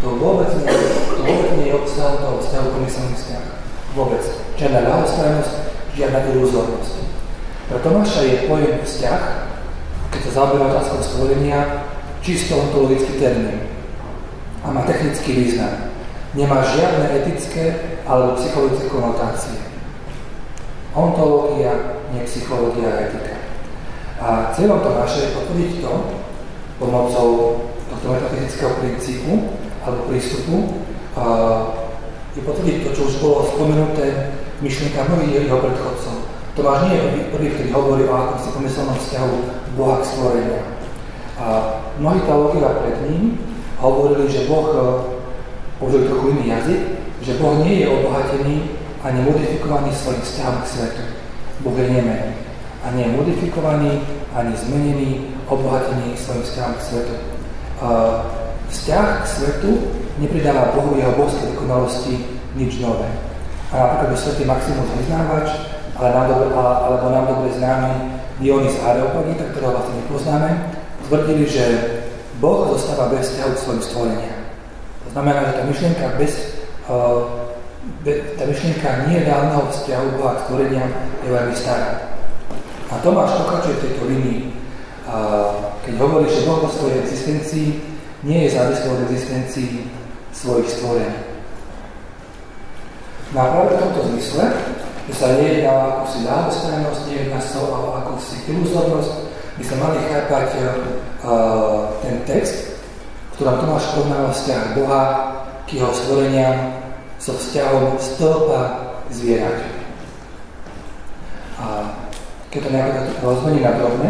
To vôbec nie je obsah toho vzťahu pomyselný vzťah. Vôbec. Žiadna ľahostajnosť, žiadna iluzórnosť. Pre Tomáša je pojem vzťah, keď sa zaoberá otázkou stvorenia, čisto ontologický termín a má technický význam. Nemá žiadne etické alebo psychologické konotácie. Ontológia, nie psychológia a etika. A cieľom Tomáša je potvrdiť to pomocou tohto metafyzického princípu alebo prístupu je potvrdiť to, čo už bolo spomenuté v myšlienkach mnohých jeho predchodcov. Tomáš nie je prvý, ktorý hovorí o akomsi pomyselnom vzťahu Boha k stvoreniu. Mnohí teológovia pred ním hovorili, že Boh, použili trochu iný jazyk, že Boh nie je obohatený ani modifikovaný svojím vzťahom k svetu. Boh je nemenný. A nie je modifikovaný ani zmenený, obohatený svojím vzťahom k svetu. Vzťah k svetu nepridáva Bohu jeho božskej dokonalosti nič nové. A napríklad svätý Maximus Vyznávač, alebo nám dobre známy Dionys Areopagita, ktorého vlastne nepoznáme, tvrdili, že Boh zostáva bez vzťahu k svojim stvoreniam. To znamená, že tá myšlienka nie reálneho vzťahu Boha k stvoreniam je veľmi stará. A Tomáš pokračuje v tejto línii, keď hovorí, že Boh vo svojej existencii nie je závislý od existencii svojich stvorení. No a práve v tomto zmysle, že sa nejedná o akúsi ľahostajnosť, nejedná sa o akúsi iluzórnosť, by sa mali chápať ten text, v ktorom Tomáš porovnáva vzťah Boha k jeho stvoreniam so vzťahom stĺpa k zvieraťu. A keď to nejako rozmení na drobné,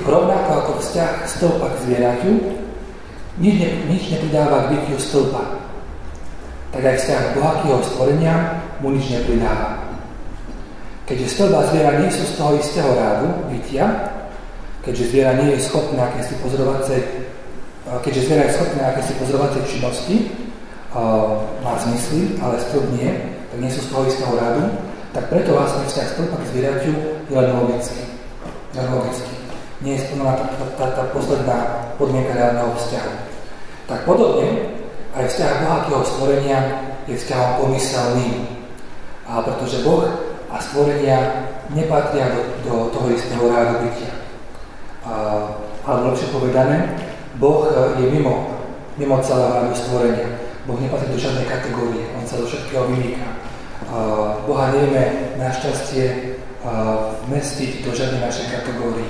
rovnako ako vzťah stĺpa k zvieraťu, nič nepridáva k bytiu stĺpa. Tak aj vzťah Boha k jeho stvoreniam mu nič nepridáva. Keďže stĺp a zviera nie sú z toho istého rádu bytia, keďže zviera nie je schopné akési pozorovacej činnosti, má zmysly, ale stĺp nie, tak nie sú z toho istého rádu, tak preto vlastne vzťah stĺpa k zvieraťu je len logický. Nie je splnená tá posledná podmienka reálneho vzťahu. Tak podobne aj vzťah Boha k jeho stvoreniam je vzťahom pomyselným. Pretože Boh a stvorenia nepatria do toho istého rádu bytia. Ale lepšie povedané, Boh je mimo celého rádu stvorenia. Boh nepatrí do žiadnej kategórie, on sa do všetkého vymýka. Boha nevieme našťastie vmestiť do žiadnej našej kategórii,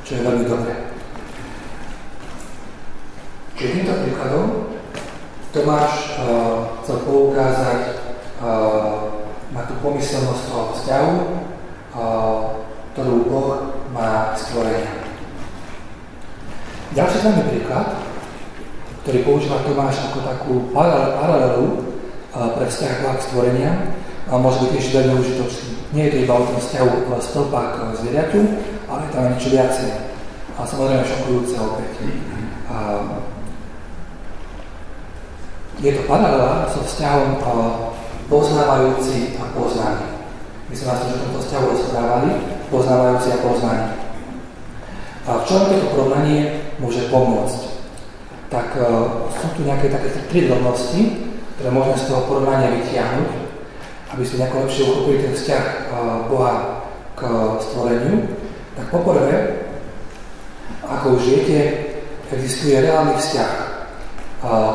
čo je veľmi dobré. Čiže týmto príkladom Tomáš chcel poukázať na tú pomyselnosť toho vzťahu, ktorú Boh má stvorenia. Ďalší známy príklad, ktorý používa Tomáš ako takú paralelu pre vzťah Boha k stvoreniam, môže byť tiež veľmi užitočný. Nie je to iba o tom vzťahu stĺpa k zvieraťu, ale je tam niečo viacej. A samozrejme šokujúce opäť. Je to paralela so vzťahom poznávajúci a poznaný. My sme vás v tomto vzťahu rozprávali, poznávajúci a poznaný. V čom toto porovnanie môže pomôcť? Tak sú tu nejaké také tri drobnosti, ktoré môžeme z toho porovnania vytiahnuť, aby sme nejako lepšie uchopili ten vzťah Boha k stvoreniu. Tak poprvé, ako už viete, existuje reálny vzťah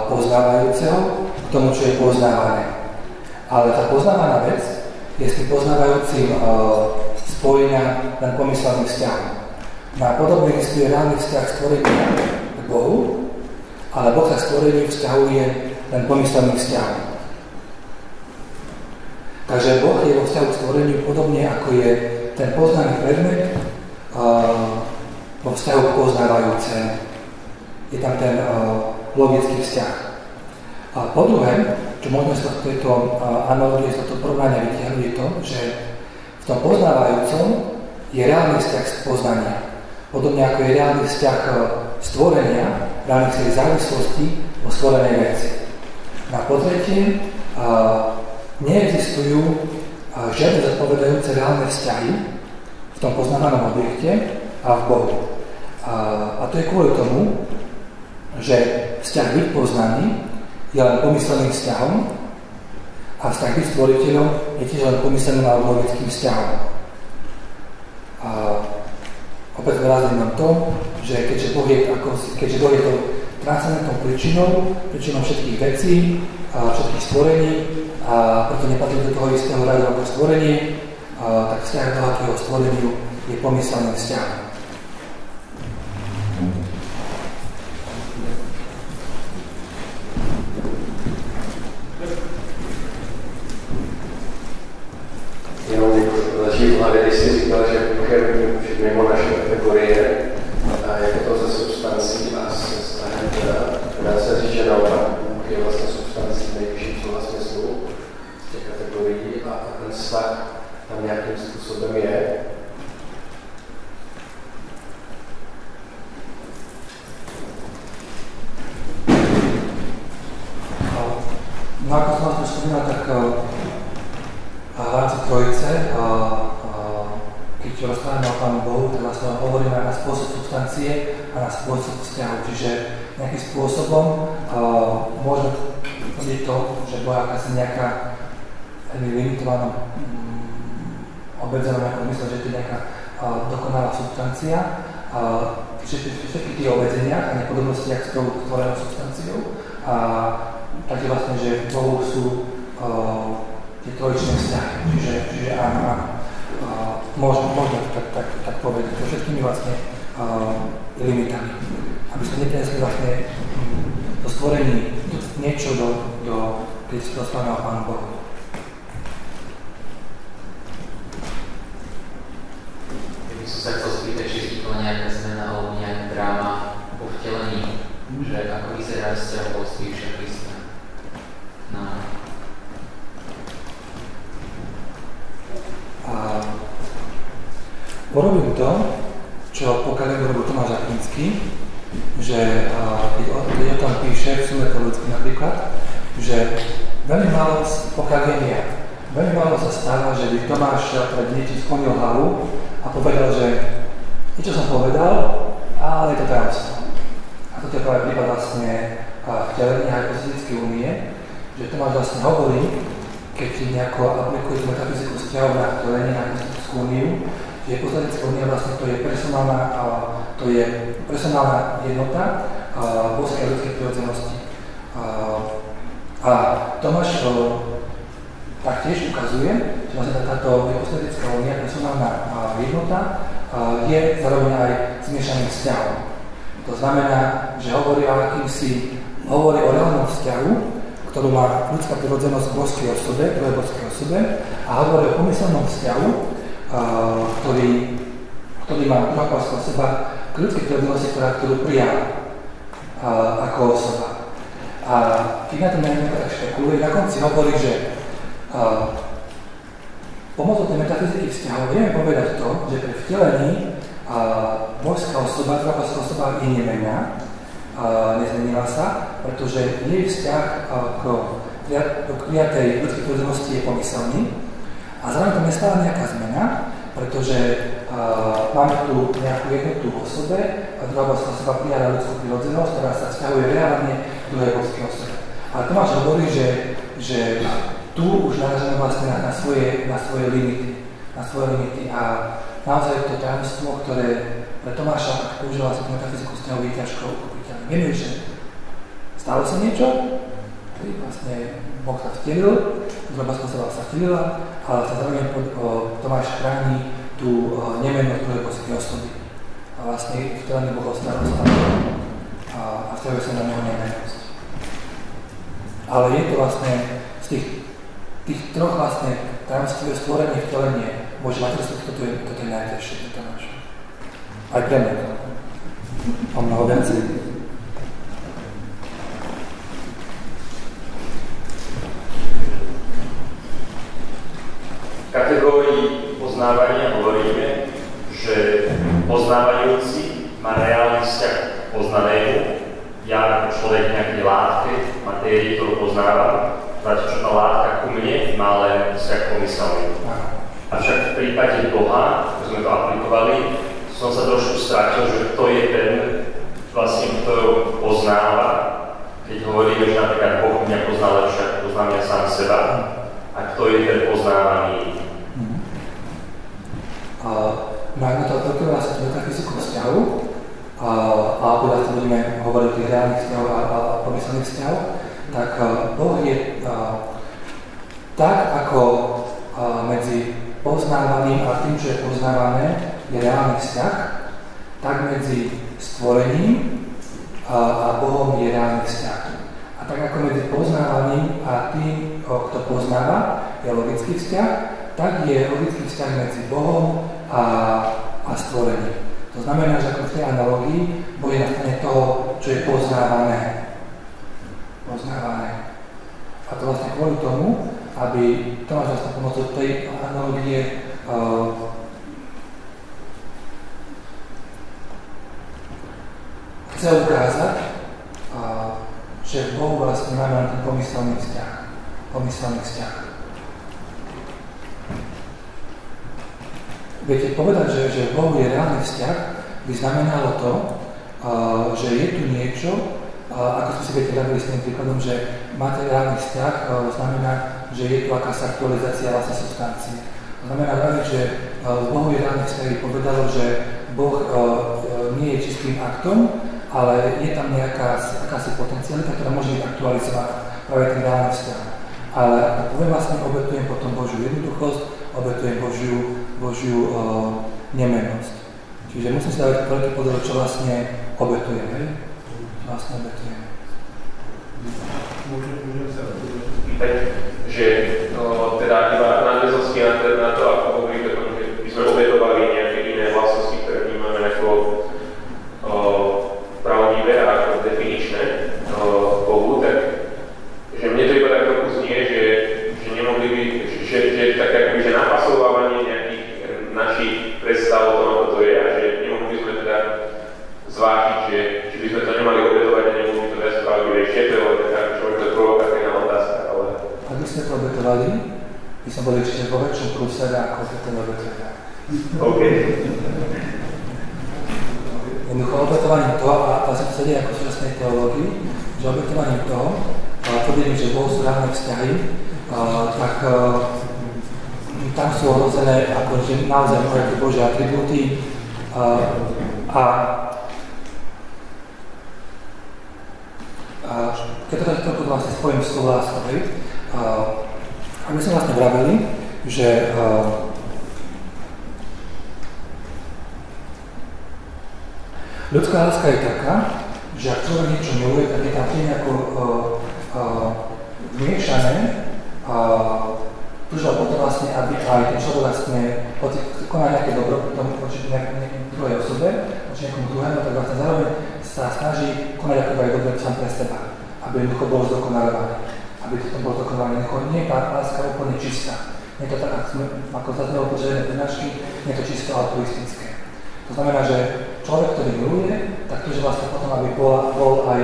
poznávajúceho k tomu, čo je poznávané. Ale tá poznávaná vec je s tým poznávajúcim spojená len pomyselným vzťahom. No a podobne existuje reálny vzťah stvorenia k Bohu, ale Boh sa stvoreniu vzťahuje len pomyselným vzťahom. Takže Boh je vo vzťahu k stvoreniu podobne ako je ten poznaný predmet vo vzťahu k poznávajúcemu. Je tam ten logický vzťah. A po druhé, čo môžeme z tejto analogie, z tohto porovnania vytiahnuť, je to, že v tom poznávajúcom je reálny vzťah spoznania. Podobne ako je reálny vzťah stvorenia, reálny vzťah závislosti vo stvorenej veci. Na potretie neexistujú žiadne zodpovedajúce reálne vzťahy v tom poznávanom objekte a v Bohu. A to je kvôli tomu, že vzťah byť poznaný je len pomysleným vzťahom a vzťah byť stvoriteľom je tiež len pomysleným alebo logickým vzťahom. Opäť vyrazím nám to, že keďže Boh je to transcendentnou príčinou všetkých vecí, všetkých stvorení, a preto nepatrí do toho istého radu ako stvorenie, tak vzťah k akého stvoreniu je pomysleným vzťahom. Jenom leží v hlavě, když jsi říkal, že Bůh je mimo naše kategorie a jak je to ze substancí a se vztahem dá se říct, že naopak Bůh je vlastně substancí nejvyšším slova smyslu z těch kategorií a ten vztah tam nějakým způsobem je. No ako som vás spomínal, tak v rámci Trojice, keď rozprávame o Pánu Bohu, tak vlastne hovoríme na spôsob substancie a na spôsob vzťahu. Čiže nejakým spôsobom môžeme vidieť to, že bola akási nejaká limitovaná, obmedzená nejaká mysle, že to je nejaká dokonalá substancia. Všetky tie obmedzenia a nepodobnostiach s tou tvorenou substanciou. Takže vlastne, že v Bohu sú tie trojičné vzťahy. Čiže áno. Možno tak povedať. To všetkými vlastne limitami. Aby sme neprinesli vlastne do stvorení niečo do rozprávaného Pánu Bohu. Ja by som sa chcel spýtať, či vznikla nejaká zmena alebo nejaká dráma po vtelení, že ako vyzerá vzťah Božstva Ježiša Krista. Urobím to, čo pokaľ urobil Tomáš Akvinský, že keď o tom píše v Sume teologicky napríklad, že veľmi málo, pokiaľ viem ja, veľmi málo sa stáva, že by Tomáš pred niečím sklonil hlavu a povedal, že niečo som povedal, ale je to tajomstvo. A toto je práve prípad vlastne vtelenia hypostatickej únie, že Tomáš vlastne hovorí, keď nejako aplikuje metafyziku vzťahov na vtelenie na hypostatickú úniu, že hypostatická únia vlastne to je personálna jednota božskej a ľudskej prirodzenosti. A Tomáš taktiež ukazuje, že vlastne táto hypostatická únia, personálna jednota je zároveň aj zmiešaným vzťahom. To znamená, že hovorí o reálnom vzťahu, ktorú má ľudská prirodzenosť v božskej osobe, druhej božskej osobe, a hovorí o pomyselnom vzťahu, ktorý má druhá božská osoba k ľudskej prirodzenosti, ktorú prijala ako osoba. A keď na tom nejako tak špekuluje, na konci hovorí, že pomocou tej metafyziky vzťahov vieme povedať to, že pri vtelení božská osoba, druhá božská osoba je nemenná, nezmenila sa, pretože jej vzťah k prijatej ľudskej prirodzenosti je pomyselný. A zároveň tam je stále nejaká zmena, pretože máme tu nejakú jednotu v osobe a druhá božská osoba prijala ľudskú prirodzenosť, ktorá sa vzťahuje reálne k druhej božskej osobe. Ale Tomáš hovorí, že tu už narážame vlastne na svoje limity a naozaj to tajomstvo, ktoré pre Tomáša, ak používa sa tú metafyziku vzťahu, je ťažko uchopiteľné. Vieme, že stalo sa niečo, vlastne Boh sa vtelil, druhá božská osoba sa vtelila, ale sa zároveň Tomáš chráni tú nemennosť druhej božskej osoby. A vlastne vtelený Boh ostal a vzťahuje sa na neho nemennosť. Ale je to vlastne z tých troch vlastne tajomstiev stvorenie, vtelenie, Božie materstvo, toto je najťažšie pre Tomáša. Aj pre mňa. O mnoho viacej. Kategórii poznávania hovoríme, poznávajúci má reálny vzťah k poznanému, ja ako človek nejakej látke, matérii, ktorú poznávam, zatiaľ čo tá látka ku mne má len vzťah pomyselný. Avšak v prípade Boha, ako sme to aplikovali, som sa trošku strátil, že kto je ten, vlastne, ktorý poznáva, keď hovoríme, že napríklad Boh mňa pozná lepšie, ako poznám ja sám seba, a kto je ten poznávaný. Máme to dokonale sa do takých vzťahov, alebo teda budeme hovoriť o tých reálnych vzťahov a pomyselných vzťahov, tak Boh je tak, ako medzi poznávaným a tým, čo je poznávané, je reálny vzťah, tak medzi stvorením a Bohom je reálny vzťah. A tak ako medzi poznávaným a tým, kto poznáva, je logický vzťah, tak je logický vzťah medzi Bohom a stvorením. To znamená, že ako v tej analógii Boh je na strane toho, čo je poznávané. A to vlastne kvôli tomu, aby Tomáš vlastne pomocou tej analógie chce ukázať, že v Bohu vlastne máme len ten pomyselný vzťah. Viete, povedať, že v Bohu je reálny vzťah, by znamenalo to, že je tu niečo, ako sme si viete radili s tým príkladom, že máte reálny vzťah, znamená, že je tu akási aktualizácia vlastne substancie. To znamená, že v Bohu je reálny vzťah, povedalo, že Boh nie je čistým aktom, ale je tam akási potencialita, ktorá môže byť aktualizovaná, práve ten reálny vzťah. Ale ako poviem, vlastne obetujem potom Božiu jednoduchosť, obetujem Božiu nemennosť. Čiže musím si dávať veľký pozor, čo vlastne obetujem, hej? Môžem sa spýtať, že teda iba nadväznosti na to, ako hovoríte, že by sme obetovali nejaké iné vlastnosti, ktoré vnímame ako pravdivé a ako definičné Bohu, tak že mne to iba tak trochu znie, že nemohli by, že tak akoby, že napasovávanie nejakých našich predstav o tom, ako to je, a že nemohli sme teda zvážiť, že či by sme to nemali obetovať a nemohli to viac pravdivejšie, to je taká provokatívna otázka, ale... Ak by sme to obetovali, by sme boli ešte vo väčšom prúsere, ako to obetujeme. OK. Jednoducho obetovaním toho, a vlastne to sa deje ako v súčasnej teológii, že obetovaním toho, tvrdím, že Bohu sú reálne vzťahy, tak tam sú ohrozené akože naozaj mnohé tie Božie atribúty a keď to tak trochu vlastne spojím s tou láskou, aby sme vlastne vraveli, že ľudská láska je taká, že ak človek niečo miluje, tak je tam tým ako vmiešané túžba potom vlastne, aby aj ten človek vlastne koná nejaké dobro voči nejakej druhej osobe, voči nejakom druhému, tak vlastne zároveň sa snaží konať ako aj dobre sám pre seba, aby jednoducho bol zdokonalovaný, aby to bol zdokonalovaný. Nie je tá láska úplne čistá. Nie je to tak, ako zaznelo počateľné prednášky, nie je to čisto altruistické. To znamená, že človek, ktorý miluje, tak túži vlastne potom, aby bol aj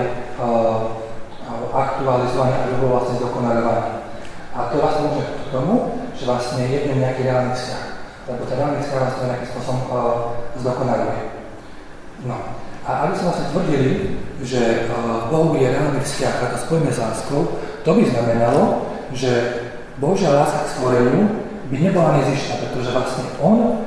aktualizovaný, aby bol vlastne zdokonalovaný. A to vlastne môže k tomu, že vlastne je v ňom nejaký reálny vzťah. Lebo ten reálny vzťah vlastne nejakým spôsobom zdokonaluje. No. A aby sme vlastne tvrdili, že v Bohu je reálny vzťah, ak to spojíme s láskou, to by znamenalo, že Božia láska k stvoreniu by nebola nezištná, pretože vlastne on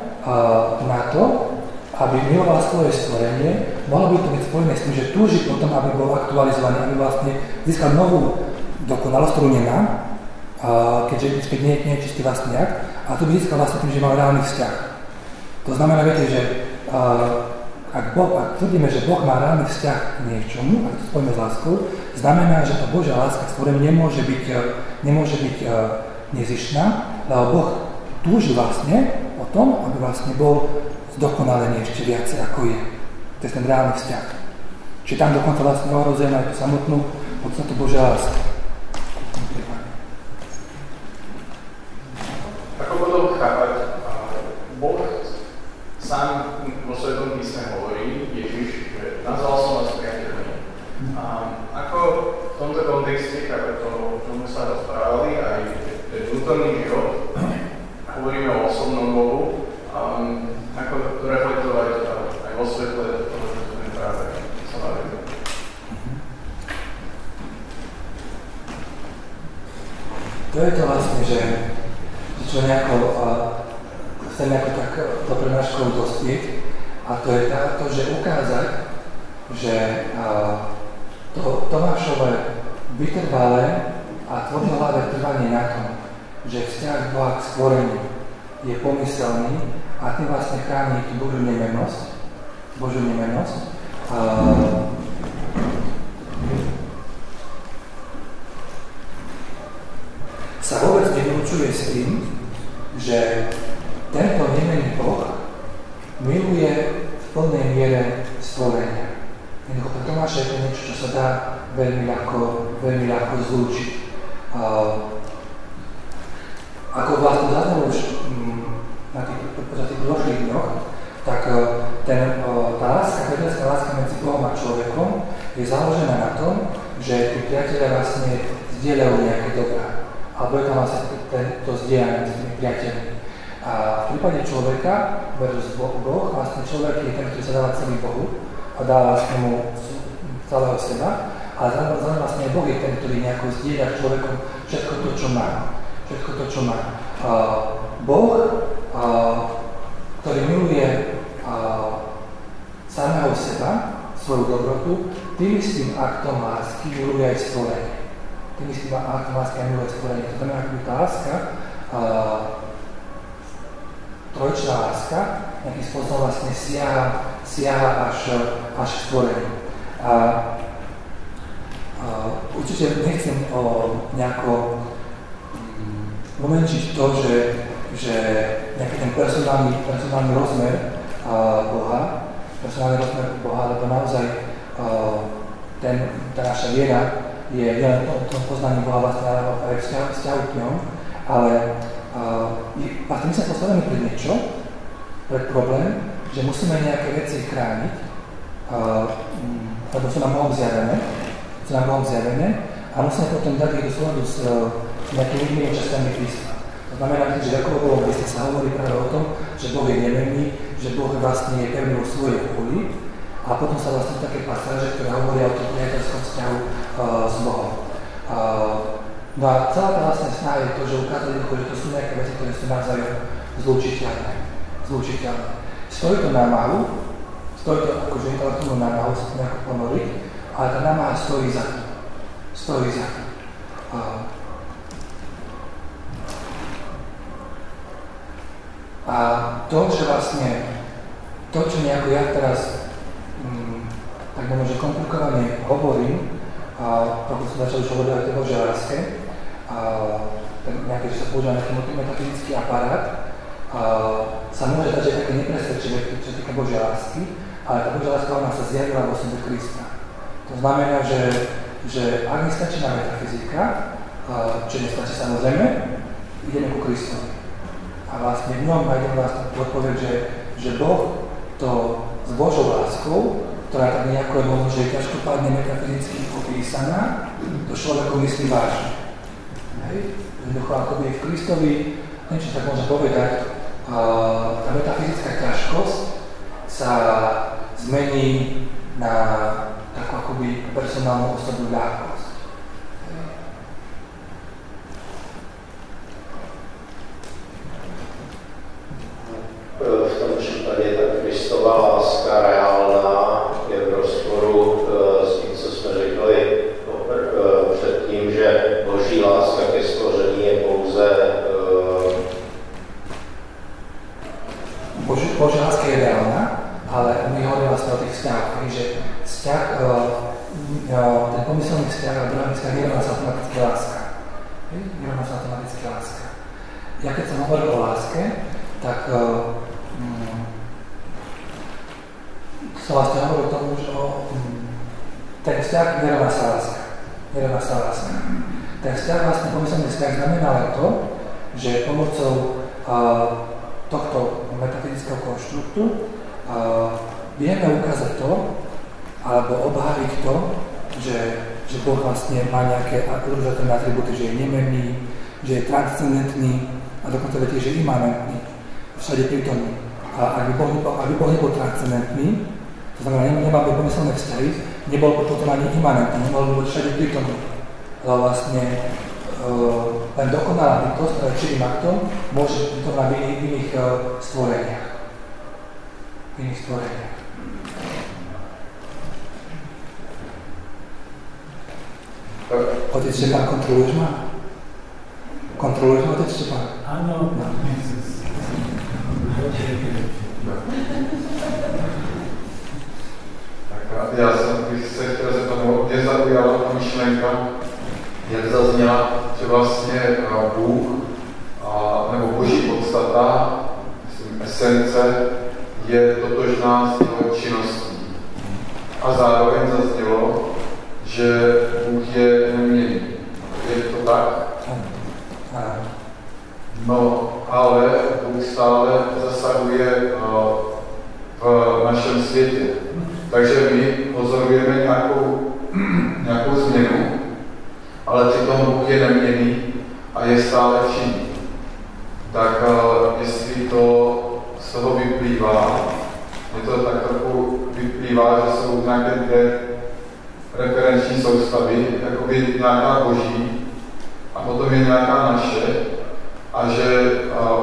na to, aby miloval svoje stvorenie, mohlo by to byť spojené s tým, že túži potom, aby bol aktualizovaný, aby vlastne získal novú dokonalosť, ktorú nemá, keďže nie je čistý vlastný akt, a to by získal vlastne tým, že mal reálny vzťah. To znamená, viete, že ak tvrdíme, že Boh má reálny vzťah k niečomu, ak to spojíme s láskou, znamená, že tá Božia láska k stvoreniu nemôže byť nezištná, lebo Boh túži vlastne o tom, aby vlastne bol zdokonalený ešte viacej, ako je. To je ten reálny vzťah. Čiže tam dokonca vlastne ohrozujeme aj tú samotnú podstatu Božia láska. Ako potom chápať, Boh sám vo svojom písme to je to vlastne, že čo nejako chcem nejako tak to prednáškou dospieť, a to je to, že ukázať, že to Tomášové vytrvalé a tvrdohlavé trvanie na tom, že vzťah Boha k stvoreniu je pomyselný a tým vlastne chráni tú Božiu nemennosť. Sa vôbec nevylučuje s tým, že tento nemenný Boh miluje v plnej miere stvorenia. Jednoducho pre Tomáša je to niečo, čo sa dá veľmi ľahko zlúčiť. Ako vlastne zaznelo už na tých dôležitých dňoch, tak tá láska, priateľská láska medzi Bohom a človekom je založená na tom, že tí priatelia vlastne zdieľajú nejaké dobrá. Alebo je tam vlastne to zdieľanie medzi tými priateľmi. A v prípade človeka versus Boh, vlastne človek je ten, ktorý sa dáva celý Bohu a dá vlastne mu celého seba, ale zároveň vlastne Boh je ten, ktorý nejako zdieľa človekom všetko to, čo má. Boh, ktorý miluje samého seba, svoju dobrotu, tým istým aktom lásky miluje aj stvorenie. Tým istým aktom lásky aj miluje stvorenie. To znamená, že tá láska, trojčná láska, nejakým spôsobom vlastne siaha až k stvoreniu. Určite nechcem nejako umenšiť to, že nejaký ten personálny rozmer Boha, lebo naozaj tá naša viera je nielen o tom poznaní Boha vlastne, ale aj vzťahu k ňom, ale vlastne my sme postavení pred niečo, pred problém, že musíme nejaké veci chrániť, lebo sú nám Bohom zjavené a musíme potom dať ich do súladu s nejakými inými časťami písma. To znamená, že v Jakobovom liste sa hovorí práve o tom, že Boh je nemenný, že Boh vlastne je pevný vo svojej vôli a potom sa vlastne také pasáže, ktoré hovoria o tom priateľskom vzťahu s Bohom. No a celá tá vlastne snaha je to, že ukázať, že to sú nejaké veci, ktoré sú navzájom zlučiteľné. Stojí to námahu, akože intelektuálnu námahu sa to nejako ponoriť, ale tá námaha stojí za to. A to, že vlastne, to, čo nejako ja teraz tak možno, že komplikovane hovorím, trochu som začal už hovoriť aj tej Božej láske, nejaké, že sa používa nejaký metafyzický aparát, sa môže dať, že je také nepresvedčivé, čo týka Božej lásky, ale tá Božia láska ona sa zjavila v osobe Krista. To znamená, že ak nestačí na metafyzika, čo nestačí samozrejme, ideme ku Kristovi. A vlastne v ňom nájdeme vlastne odpoveď, že Boh to s Božou láskou, ktorá tak nejako je možno, že je ťažkopádne metafyzicky popísaná, to človeku myslí vážne. Jednoducho akoby v Kristovi, niečo tak môžem povedať, tá metafyzická ťažkosť sa zmení na takú akoby personálnu osobnú ľahkosť. V tom případě ta Kristova láska reálná je v rozporu s tím, co jsme řekli předtím, že Boží láska ke stvoření je pouze Božia láska je reálna, ale my hovoríme vlastne o tých vzťahoch, že vzťah, ten pomyselný vzťah a druhý vzťah je rovná sa automatická láska. Ja keď som hovoril o láske, tak som vlastne hovoril o tom, že ten vzťah nerovná sa láska. Ten vzťah, vlastne pomyselný vzťah znamená len to, že pomocou tohto metafyzického konštruktu vieme ukázať to, alebo obhájiť to, že Boh vlastne má nejaké udržateľné atributy, že je nemenný, že je transcendentný a dokonca viete, že je imanentný, všade prítomný. A ak by Boh nebol transcendentný, to znamená, nemal by pomyselné vzťahy, nebol by potom ani imanentný, nemal by byť všade prítomný. Ale vlastne len dokonalá bytosť, ale činým aktom môže byť to na iných stvoreniach. Otec Štefán, kontroluješ ma? Otec Štefán? Áno. Já bych se chtěl zeptat, mě zaujala ta myšlenka, jak zazněla, že vlastně Bůh, nebo boží podstata, myslím, esence, je totožná s jeho činností. A zároveň zaznělo, že Bůh je neměnný. Je to tak? No, ale Bůh stále zasahuje v našem světě. Takže my pozorujeme nějakou změnu, ale přitom Bůh je neměnný a je stále činný. Tak jestli to z toho vyplývá, je to tak trochu vyplývá, že jsou nějaké dvě referenční soustavy, jakoby nějaká boží a potom je nějaká naše a že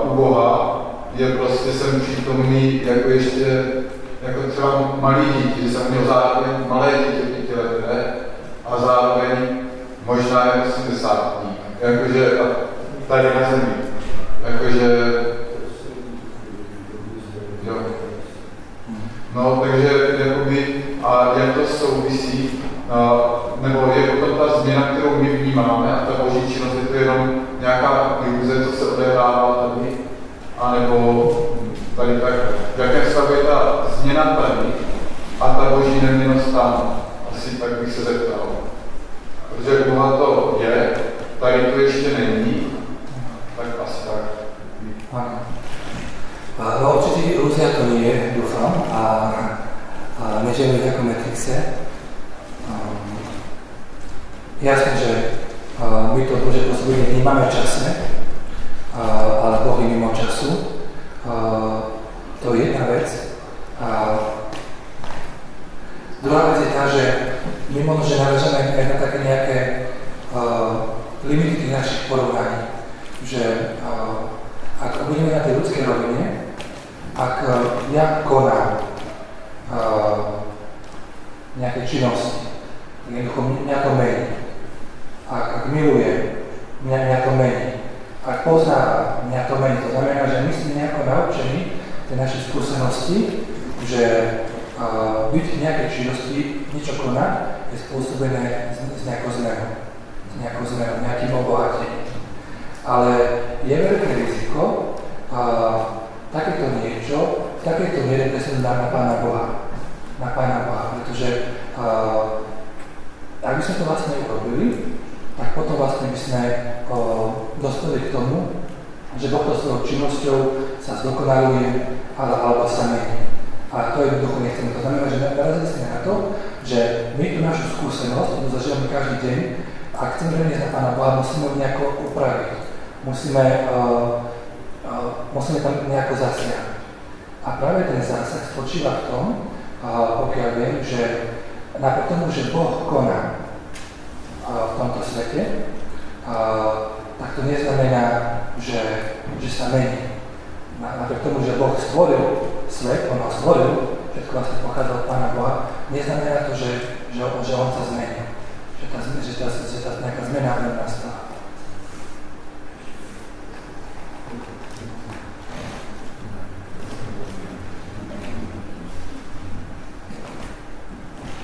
u Boha je prostě jsem přítomný jako ještě jako třeba malý dítě, že jsem měl zároveň malé dítě 5leté a zároveň možná jako 80-tník, jakože tady na zemi, jakože jo. No, takže jakoby, a jak to souvisí, nebo je potom ta změna, kterou my vnímáme a ta boží činnost, je to jenom nějaká iluze, co se odehrává tady, anebo tady tak, v jakém stavu je ta změna tady a ta boží neměnost tam, asi tak bych se zeptal. Protože Boha to je, tady to ještě není, tak asi tak. No určitě iluzia to nie je, dúfam, a nežijeme v nejakom Matrixe. Jasné, že my to Bože pôsobenie vnímame časne, ale Boh je mimo času. To je jedna vec. Druhá vec je tá, že my možno naležeme aj na také nejaké limity tých našich porovnaní. Že ak budeme na tej ľudskej rovine, ak ja konám nejaké činnosti, jednoducho mňa to mení. Ak milujem, mňa to mení. Ak poznávam, mňa to mení. To znamená, že my sme nejako naučení tej našej skúsenosti, že byť v nejakej činnosti, niečo konať, je spôsobené s nejakou zmenou, nejakým obohatením. Ale je veľké riziko takéto niečo, v takéto miere presne na Pána Boha. Pretože ak by sme to vlastne urobili, tak potom vlastne by sme dospeli k tomu, že Boh to svojou činnosťou sa zdokonaluje alebo sa mení. A to jednoducho nechceme. To znamená, že narazili sme na to, že my tú našu skúsenosť, ktorú zažívame každý deň, a chceme preniesť na Pána Boha, musíme ju nejako upraviť. Musíme tam nejako zasiahnuť. A práve ten zásah spočíva v tom, pokiaľ viem, že napriek tomu, že Boh koná v tomto svete, tak to neznamená, že sa mení. Napriek tomu, že Boh stvoril svet, on ho stvoril, všetko vlastne pochádza od Pána Boha, neznamená to, že on sa zmení. Že tá nejaká zmena v ňom nastala.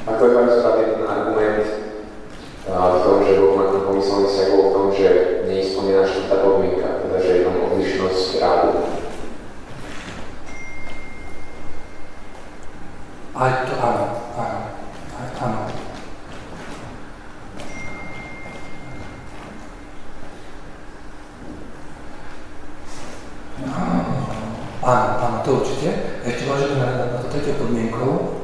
Ako je vám správny ten argument v tom, že Boh má tam pomyslený vzťah v tom, že nie je splnená štvrtá podmienka, teda že je tam odlišnosť rádu? Aj to áno. Áno, to určite. Ešte môžeme na to tretiu podmienkou.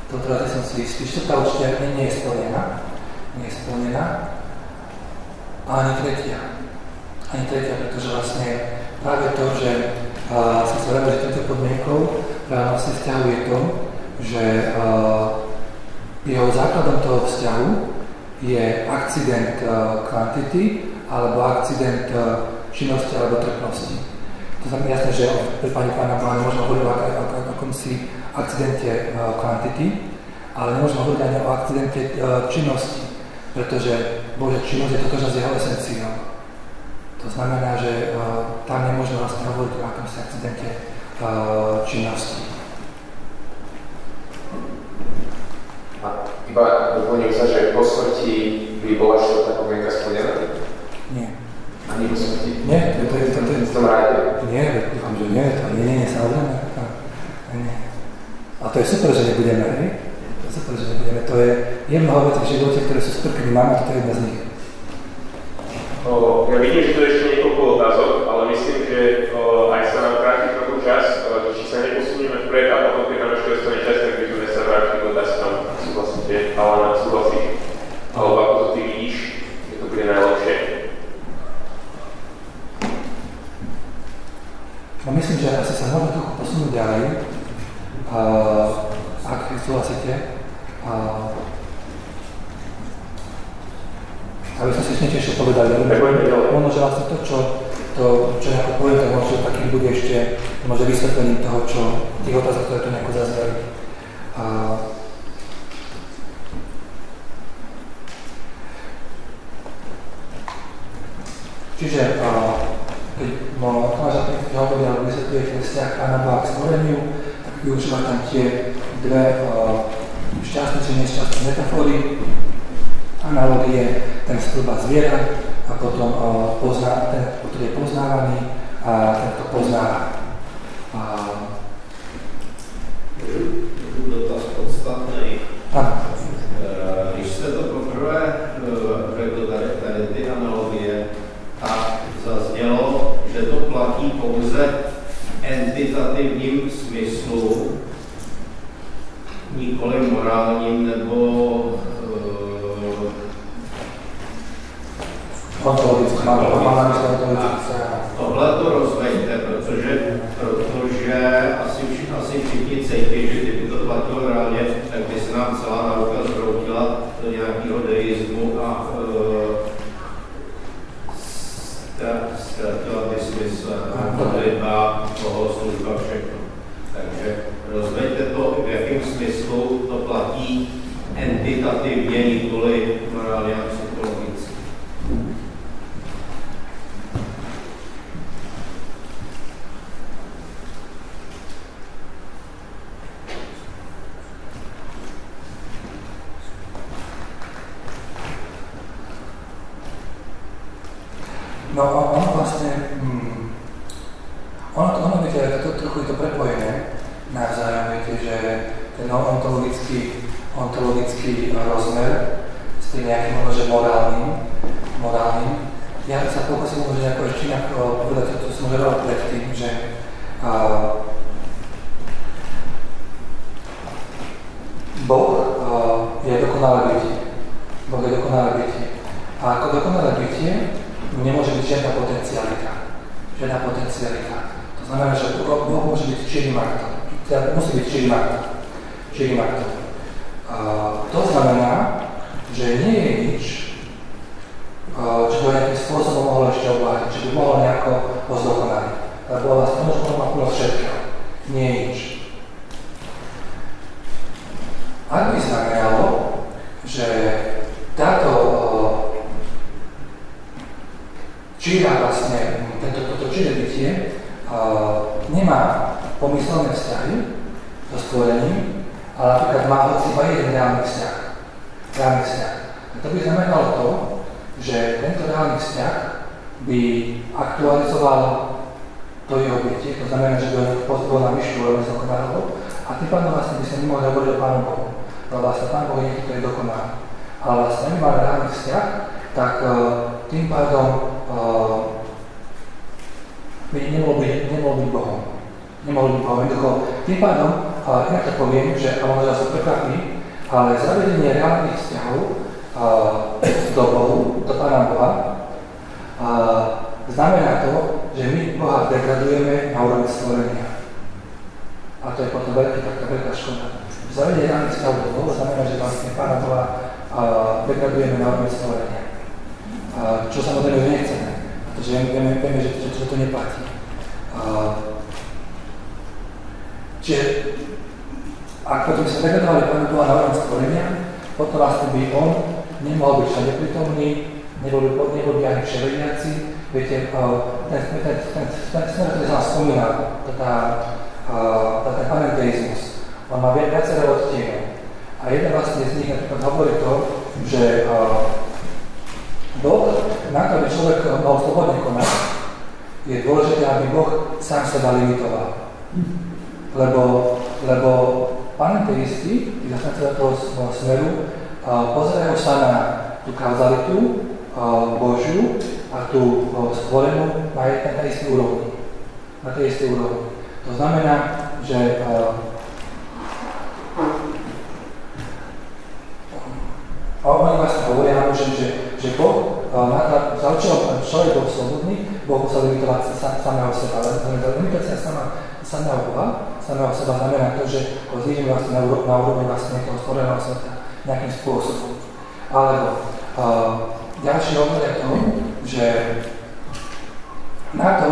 To teraz som si istý, štvrtá určite nie je splnená. A ani tretia, pretože vlastne práve to, že som sa vedel, že tretiu podmienkou práve vlastne vzťahuje to, že jeho základom toho vzťahu je akcident kvantity alebo akcident činnosti alebo trpnosti. To znamená jasné, že pri Pani Pána Boha nemôžeme hovoriť o akomsi akcidente kvantity, ale nemôžeme hovoriť ani o akcidente činnosti, pretože Božia činnosť je totožná s jeho esenciou. To znamená, že tam nemôžeme vlastne hovoriť o akomsi akcidente činnosti. A iba doplním sa, že po smrti by bola štvrtá podmienka splnená? Nie. Ani po smrti? Nie, to je v tom ráde? Nie, dúfam, že nie, samozrejme. Nie. A to je super, že nebudeme, hej? To je super, že nebudeme. To je mnoho vecí v živote, ktoré sú super, keď máme, toto je jedna z nich. Ja vidím, že to je ešte niekoľko otázok, ale myslím, že aj sa nám kráti trochu čas, či sa neposunieme vpred a potom, keď nám ešte ostane čas, tak by sme sa vrátili k otázkam, súhlasíte, ale súhlasí. Alebo ako to ty vidíš, že to bude najlepšie. No myslím, že asi sa môžeme trochu posunúť ďalej, ak súhlasíte. Aby sme si ešte niečo povedali, možno, že vlastne to, čo nejako poviem, tak možno taký bude ešte možno vysvetlením toho, čo tých otázok, ktoré tu nejako zazneli. Čiže keď Tomáš Aquinas hovorí alebo vysvetľuje ten vzťah Pána Boha k stvoreniu, tak využíva tam tie dve šťastné či nešťastné metafory, analogie, ten stĺba zviera a potom ten, ktorý je poznávaný a ten, kto poznáva. Dotaz podstatný. Áno. Když jste to poprvé řekl tady ty analogie, tak zaznělo, že to platí pouze v entitativním smyslu, nikoli morálním nebo tohle to rozveďte, protože asi všichni cítí, že kdyby to platilo reálně, tak by se nám celá nauka zhroutila do nějakého deismu a ztratila by smysl modlitba, bohoslužba, všechno. Takže rozveďte to, v jakém smyslu to platí entitativně, nikoli morálně a psychologicky. No ono vlastne, ono viete, trochu je to prepojené navzájom, viete, že ten ontologický rozmer s tým nejakým možno, že morálnym. Ja sa pokúsim možno nejako ešte povedať, to som hovoril predtým, že Boh je dokonalé bytie. Boh je dokonalé bytie. A ako dokonalé bytie nemôže byť žiadna potencialita. To znamená, že Boh môže byť čirým aktom. Musí byť čirým aktom. To znamená, že nie je nič, čo by nejakým spôsobom mohlo ešte oblátiť, čo by mohlo nejako ho zdokonaliť. Lebo vlastne on má plnosť všetkého. Nie je nič. Ak by znamenalo, že táto číra vlastne, toto čiré bytie nemá pomyselné vzťahy so stvorením, ale napríklad má hoci iba jeden reálny vzťah. A to by znamenalo to, že tento reálny vzťah by aktualizoval to jeho bytie, to znamená, že by ho pozdvol na vyššiu úroveň dokonalého a tým pádom vlastne by sme nemohli hovoriť o Pánu Bohu. No vlastne Pán Boh je niekto, ktorý je dokonalý. Ale vlastne ak máme reálny vzťah, tak tým pádom by nemohol byť Bohom. Jednoducho, tým pádom, inak to poviem, že, a možno sa prekvapí, ale zavedenie reálnych vzťahov do Bohu, do Pána Boha, znamená to, že my Boha degradujeme na úroveň stvorenia. A to je potom taká veľká škoda. Zavedenie reálnych vzťahov do Bohu znamená, že vlastne Pána Boha degradujeme na úroveň stvorenia. Čo samozrejme, že nechceme, pretože vieme, že to neplatí. Čiže ak potom sa degradovali Pánu Boha na úroveň stvorenia, potom vlastne by on nemohol byť všade prítomný, nebol by ani vševediaci. Viete, ten smer, ktorý sa nám spomínal, ten panenteizmus, on má viacero odtienov. A jeden vlastne z nich napríklad hovorí to, že Boh, na to, aby človek mohol slobodne konať, je dôležité, aby Boh sám seba limitoval. Lebo panenteisti, tí zastanci toho smeru, pozerajú sa na tú kauzalitu Božiu a tú stvorenú na tej istej úrovni. Na tej istej úrovni. To znamená, že oni vlastne hovoria, že Boh za účelom človek bol slobodný, Boh musel limitovať samého seba. Ale limitácia samého Boha, samého seba znamená to, že ho znižíme vlastne na úroveň vlastne toho stvoreného sveta nejakým spôsobom. Alebo ďalší hovoria to, že na to,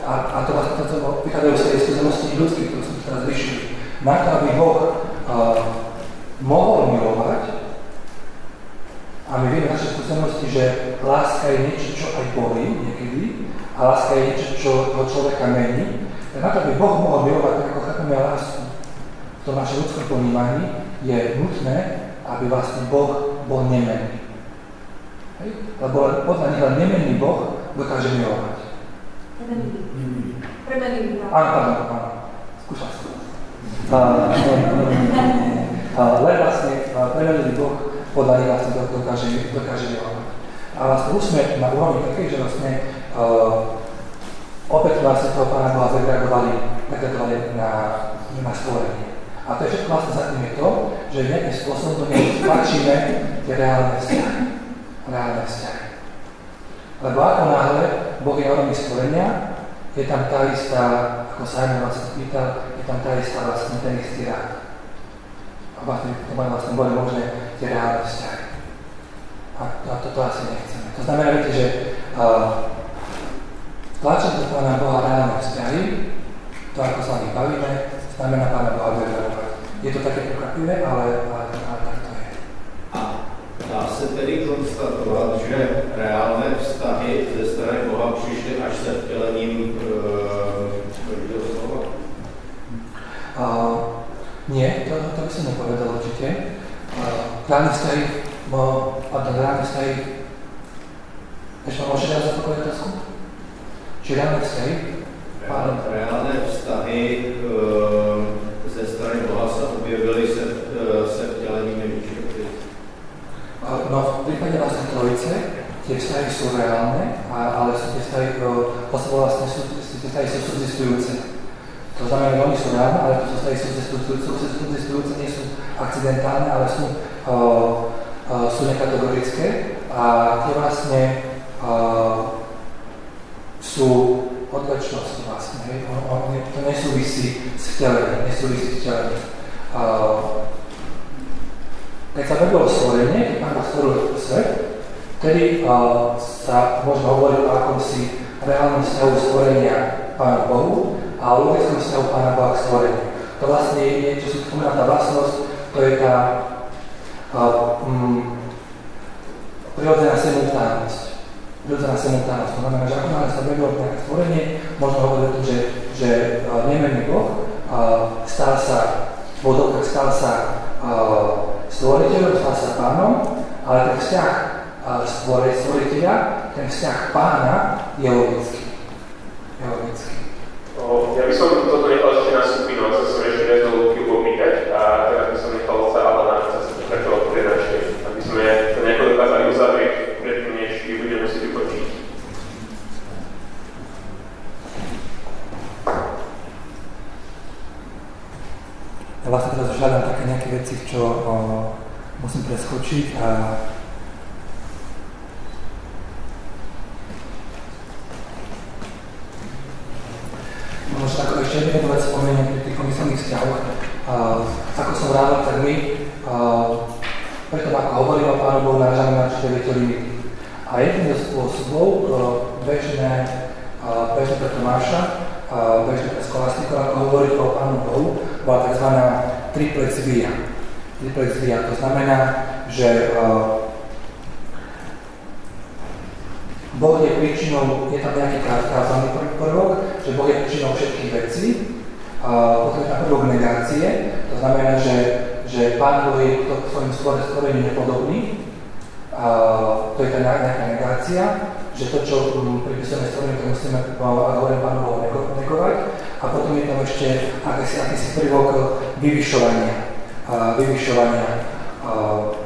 a to vlastne vychádzajú z tej skúsenosti ľudských, ktorú sme teraz vyšli, na to, aby Boh mohol milovať, a my vieme naše skúsenosti, že láska je niečo, čo aj bolí niekedy, a láska je niečo, čo toho človeka mení, tak na to, aby Boh mohol milovať, tak ako chápeme lásku v tom našom ľudskom ponímaní, je nutné, aby vlastne Boh bol nemenný. Lebo podľa nich len nemenný Boh dokáže milovať. Premenný Boh. Áno. Skúšal som. Len vlastne premenný Boh podľa nich vlastne dokáže milovať. A vlastne už sme na úrovni takej, že vlastne opäť vlastne toho Pána Boha degradovali na stvorenie. A to je všetko vlastne za tým je to, že nejakým spôsobom do nej tlačíme tie reálne vzťahy. Lebo ako náhle Boh je na úrovni stvorenia, je tam tá istá, ako sa Simon vlastne pýtal, je tam tá istá vlastne ten istý rád. A vlastne to vlastne boli možné tie reálne vzťahy. A toto asi nechceme. To znamená, viete, že tlačiť do Pána Boha reálne vzťahy, to ako sa o nich bavíme, znamená Pána Boha degradovať. Je to také prekvapivé, ale tak to je. A dá se tedy konstatovat, že reálné vztahy ze strany Boha přišly až se vtělením Božího slova? Nie, to by som nepovedal určite. Reálne vzťahy, ešte môžete raz zapokojiť otázku? Či reálne vzťahy? Reálné vztahy ze strany Boha se objevily se vtělením Ježíša Krista. No, v prípade vlastne Trojice tie vzťahy sú reálne, ale sú tie vzťahy vlastne sú subzistujúce. To znamená, že oni sú reálne, ale to vzťahy subzistujúce nie sú akcidentálne, ale sú nekategorické a tie vlastne sú od väčšnosti vlastne. To nesúvisí s vtelením. Keď sa vedelo stvorenie, keď Pán Boh stvoril svet, vtedy sa možno hovoriť o akomsi reálnom vzťahu stvorenia Pánu Bohu a o logickom vzťahu Pána Boha k stvoreniu. To vlastne je, čo sú spomína tá vlastnosť, to je tá prirodzená simultánnosť. To znamená, že ako máme sa vedelo nejaké stvorenie, možno hovoriť o tom, že nemenný Boh stal sa stvoriteľom, stal sa pánom, ale ten vzťah stvoriteľa, ten vzťah pána je logický. Ja by som toto nechal ešte na skupinu, ak sa som ešte viac do hĺbky opýtať a teraz by som nechal sa Alana zase pokračovať priedačne, aby sme to nejako dokázali uzavrieť predtým, než ich budeme musieť ukončiť. Ja vlastne teraz hľadám také nejaké veci, čo musím preskočiť a možno ako ešte jednu vec spomeniem pri tých pomyselných vzťahoch. Ako som vrával, tak my Preto ako hovorím o Pánu Bohu, narážame na určité veci limity. A jedným zo spôsobov bežné pre Tomáša, bežné pre skolastikov, ako hovoriť o Pánu Bohu, bola tzv. Triplex via. Triplex via, to znamená, že Boh je príčinou, je tam nejaký kázalný prvok, že Boh je príčinou všetkých vecí, potom je tam prvok negácie, to znamená, že Pán Boh je svojim stvorením nepodobný, to je tá nejaká negácia, že to, čo pripisujeme stvoreniu, to musíme, hovorím, Pánu Bohu negovať, a potom je tam ešte akýsi prvok vyvyšovania,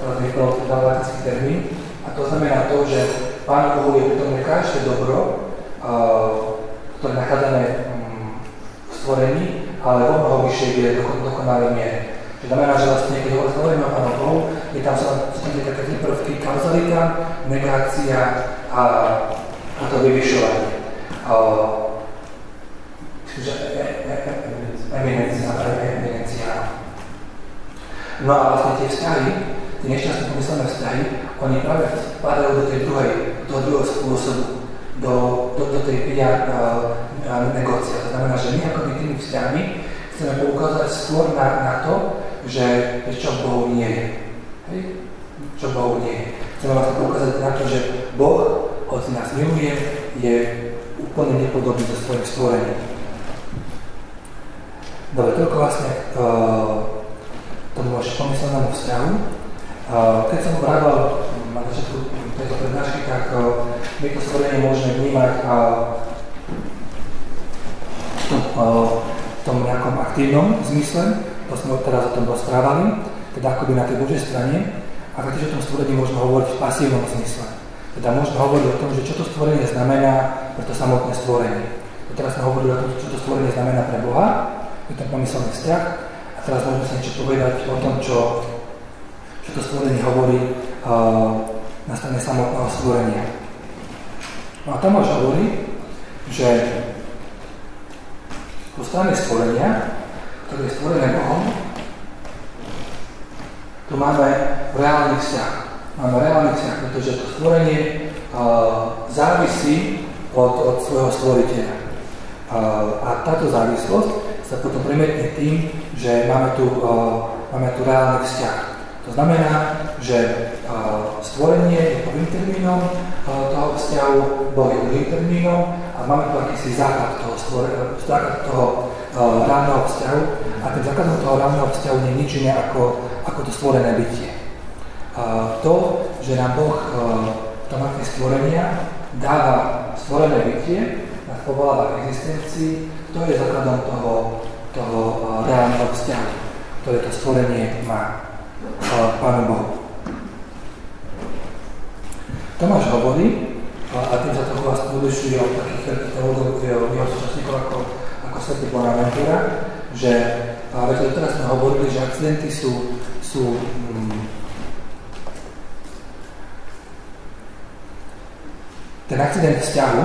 teraz mi povedal latický termín, a to znamená to, že Pánu Bohu je pritomné každé dobro, ktoré nachádzame v stvorení, ale o mnoho vyššie je dokonalej miere. To znamená, že vlastne, keď hovoríme o Pánu Bohu, je tam sú také tri prvky: kauzalita, negácia a to vyvyšovanie. Eminencia. No a vlastne tie vzťahy, tie nešťastné pomyslené vzťahy, oni práve spadajú do toho druhého spôsobu, do tej negócia. To znamená, že my ako tými vzťahmi chceme poukázať skôr na to, že čo Bohu nie je. Hej? Čo Bohu nie je. Chceme vlastne poukázať na to, že Boh, hoci nás miluje, je úplne nepodobný so svojím stvorením. Dobre, toľko vlastne tomu pomyslenému vzťahu. Keď som vrával na začiatku tejto prednášky, tak my to stvorenie môžeme vnímať v tom nejakom aktívnom zmysle, to sme teraz o tom rozprávali, teda akoby na tej Božej strane, a taktiež o tom stvorení môžeme hovoriť v pasívnom zmysle. Teda môžeme hovoriť o tom, že čo to stvorenie znamená pre to samotné stvorenie. Teraz sme hovorili o tom, čo to stvorenie znamená pre Boha, je to pomyselný vzťah, a teraz môžeme sa niečo povedať o tom, čo to stvorenie hovorí na strane samotného stvorenia. No a Tomáš hovorí, že po strane stvorenia, ktoré je stvorené Bohom, tu máme reálny vzťah. Máme reálny vzťah, pretože to stvorenie závisí od svojho stvoriteľa. A táto závislosť sa potom premietne tým, že máme tu reálny vzťah. To znamená, že stvorenie je prvým termínom toho vzťahu, Boh je druhým termínom a máme tu akýsi základ toho reálneho vzťahu a tým základom toho reálneho vzťahu nie je nič iné ako to stvorené bytie. To, že nám Boh v tom akte stvorenia dáva stvorené bytie, nás povoláva k existencii, to je základom toho reálneho vzťahu, ktoré to stvorenie má Pánu Bohu. Tomáš hovorí, a tým sa to vlastne odlišuje od takých veľkých teológov, jeho súčasníkov ako svätý Bonaventura, že teraz sme hovorili, že akcidenty sú ten akcident vzťahu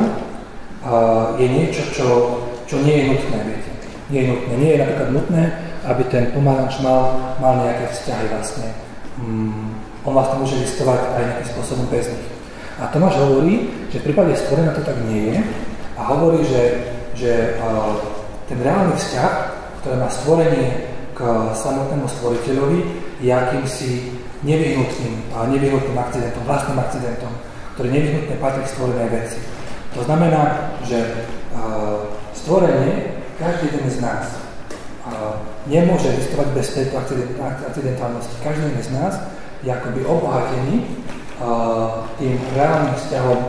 je niečo, čo nie je nutné, viete. Nie je nutné. Nie je napríklad nutné, aby ten pomaranč mal nejaké vzťahy vlastne. On vlastne môže existovať aj nejakým spôsobom bez nich. A Tomáš hovorí, že v prípade stvorenia to tak nie je a hovorí, že ten reálny vzťah, ktoré má stvorenie k samotnému stvoriteľovi, je akýmsi nevyhnutným akcidentom, vlastným akcidentom, ktorý nevyhnutne patrí k stvorenej veci. To znamená, že stvorenie, každý jeden z nás nemôže existovať bez tejto akcidentálnosti. Každý jeden z nás je akoby obohatený tým reálnym vzťahom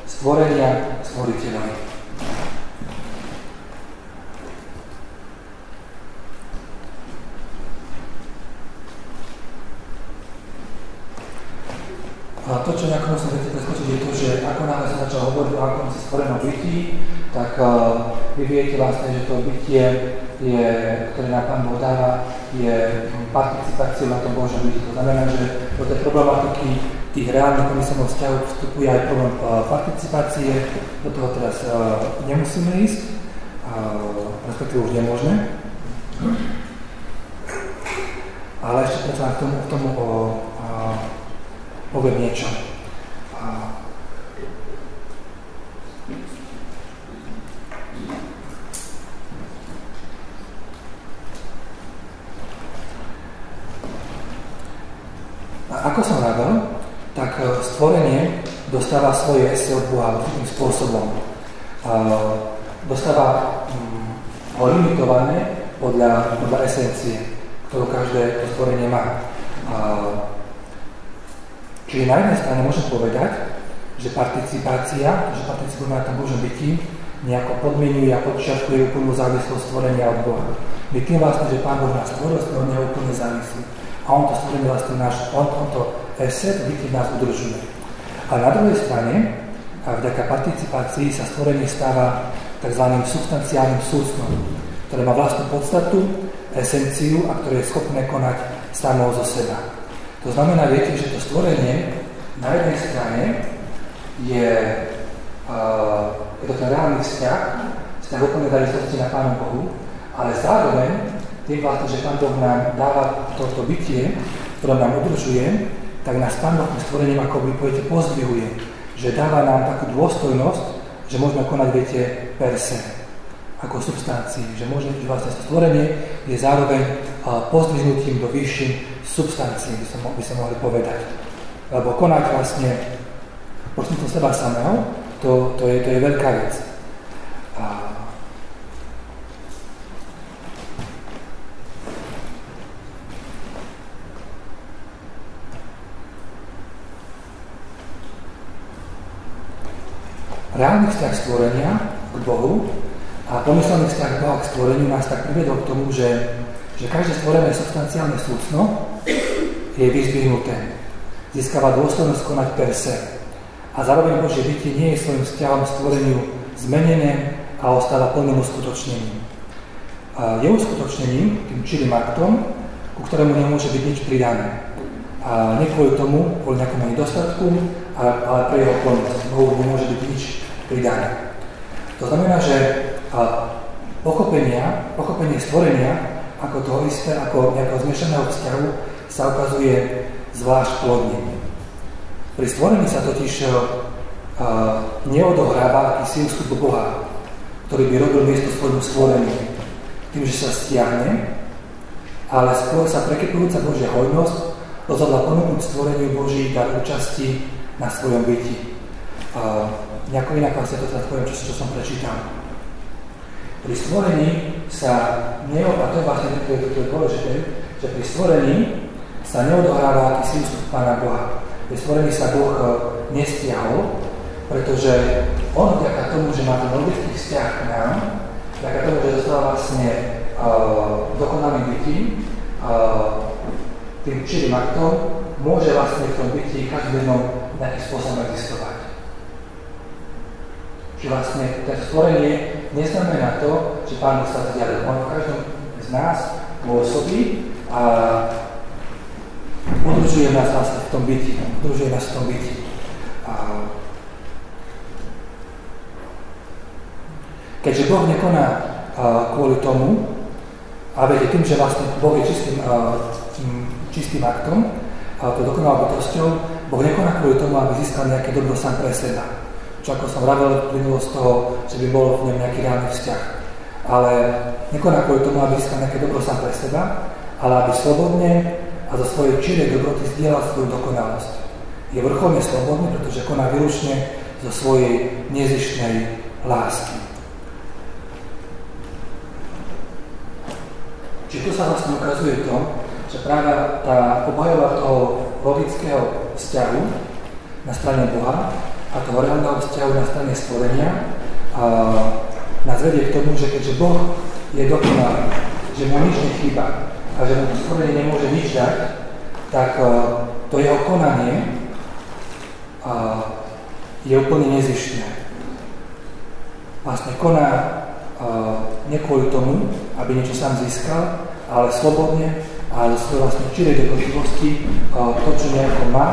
stvorenia stvoriteľovi. A to, čo nejako musím preskočiť, je to, že ako náhle sa začal hovoriť o akomsi stvorenom bytí, tak vy viete vlastne, že to bytie, ktoré nám Pán Boh dáva, je participáciou na tom Božom bytí. To znamená, že do tej problematiky tých reálnych pomyselných vzťahov vstupuje aj problém participácie. Do toho teraz nemusíme ísť, respektíve už nemôžeme. A Ale ešte predsa k tomu poviem niečo. Ako som radil, tak stvorenie dostáva svoje ese od Boha určitým spôsobom. Dostáva ho limitované podľa esencie, ktorú každé stvorenie má. Čiže na jednej strane môžem povedať, že participujeme na tom Božom bytí, nejako podmienuje a podčiarkuje úplnú závislosť stvorenia od Boha. My tým vlastne, že Pán Boh nás stvoril, sme od Neho úplne závislí. A on to stvorenie vlastne on to ese, to bytí nás udržuje. Ale na druhej strane, vďaka participácii sa stvorenie stáva tzv. Substanciálnym súcnom, ktoré má vlastnú podstatu, esenciu a ktoré je schopné konať samo zo seba. To znamená, viete, že to stvorenie na jednej strane je to ten reálny vzťah úplne závislosti na Pánu Bohu, ale zároveň tým vlastne, že Pán Boh nám dáva toto bytie, ktoré nám udržuje, tak nás Pán Boh tým stvorením, ako by poviete, pozdvihuje, že dáva nám takú dôstojnosť, že môžeme konať, viete, per se, ako substancii, že vlastne stvorenie je zároveň pozdvihnutím do vyšších substancií, by sa mohli povedať. Lebo konať vlastne prostredníctvom seba samého, to je veľká vec. Reálny vzťah stvorenia k Bohu a pomyslený vzťah Boha k stvoreniu nás tak privedol k tomu, že každé stvorené substanciálne súcno je vyzdvihnuté. Získava dôstojnosť konať per se. A zároveň Božie bytie nie je svojím vzťahom stvoreniu zmenené a ostáva plným uskutočnením. Je uskutočnením, tým čilým aktom, ku ktorému nemôže byť nič pridané. A nie kvôli tomu, kvôli nejakému nedostatku, ale pre jeho plnosť. Bohu nemôže byť nič pridané. To znamená, že pochopenie stvorenia ako toho isté, ako nejakého zmiešaného vzťahu sa ukazuje zvlášť plodným. Pri stvorení sa totiž neodohráva akýsi ústup Boha, ktorý by robil miesto svojmu stvoreniu tým, že sa stiahne, ale skôr sa prekypujúca Božia hojnosť rozhodla ponúknuť stvoreniu Boží dar účasti na svojom byti. Nejako inak vlastne to poviem, čo som prečítal. Pri stvorení sa a to je vlastne dôležité, že pri stvorení sa neodohráva akýsi ústup Pána Boha. Pri stvorení sa Boh nestiahol, pretože on vďaka tomu, že má ten logický vzťah k nám, vďaka tomu, že dostal vlastne dokonalý bytí, tým čilým aktom, môže vlastne v tom byti každý jednom nejakým spôsobom existovať. Čiže vlastne to stvorenie neznamená to, že Pán Boh sa vzdialil. On v každom z nás pôsobí a udržuje nás vlastne v tom byti. Keďže Boh nekoná kvôli tomu, a viete, tým, že vlastne Boh je čistým aktom, to dokonalou bytosťou, Boh nekoná kvôli tomu, aby získal nejaké dobro sám pre seba. Čo ako som vravel, plynulo z toho, že by bol v ňom nejaký reálny vzťah. Ale nekoná kvôli tomu, aby získal nejaké dobro sám pre seba, ale aby slobodne a zo svojej čírej dobroty zdieľal svoju dokonalosť. Je vrcholne slobodný, pretože koná výlučne zo svojej nezištnej lásky. Čiže tu sa vlastne ukazuje to, že práve tá obhajoba toho logického vzťahu na strane Boha a toho reálneho vzťahu na strane stvorenia nás vedie k tomu, že keďže Boh je dokonalý, že mu nič nechýba a že mu stvorenie nemôže nič dať, tak to jeho konanie je úplne nezištné. Vlastne koná nie kvôli tomu, aby niečo sám získal, ale slobodne a zo svojej vlastne čirej dobrotivosti to, čo nejako má,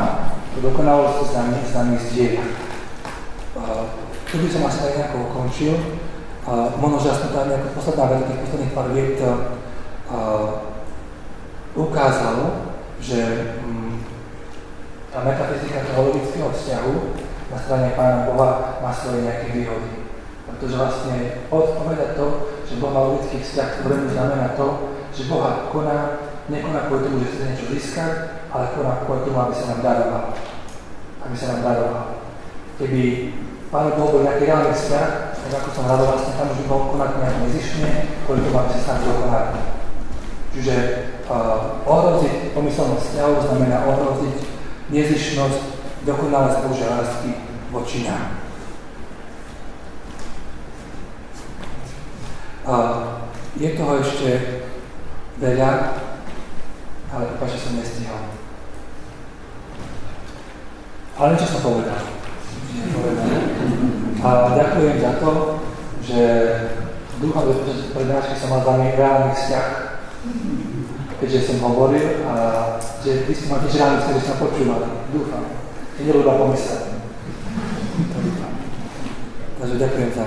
to dokonalosť s nami zdieľa. Tu by som asi tak nejako ukončil. Možno, že aspoň tá nejaká posledná veta, tých posledných pár viet ukázalo, že tá metafyzika toho logického vzťahu na strane Pána Boha má svoje nejaké výhody. Pretože vlastne odpovedať to, že Boh má logický vzťah, ktorému znamená to, že Boha nekoná kvôli tomu, že chce niečo získať, ale koná kvôli tomu, aby sa nám daroval. Keby Pánu Bohu bol nejaký reálny vzťah, tak ako som radol, vlastne tam už by bol konať nejak nezištne, kvôli tomu, aby sa sám dokonal. Čiže ohroziť pomyselnosť vzťahu znamená ohroziť nezištnosť, dokonalosť Božej lásky voči nám. Je toho ešte veľa, ale prepáč, že som nestihol. Ale niečo som povedal. A ďakujem za to, že dúfam, že prednášky som mal za mňa reálny vzťah, keďže som hovoril a že vy ste mali tiež reálny vzťah, že som počúvali. Dúfam. Je nebudú pomysleť. Takže ďakujem za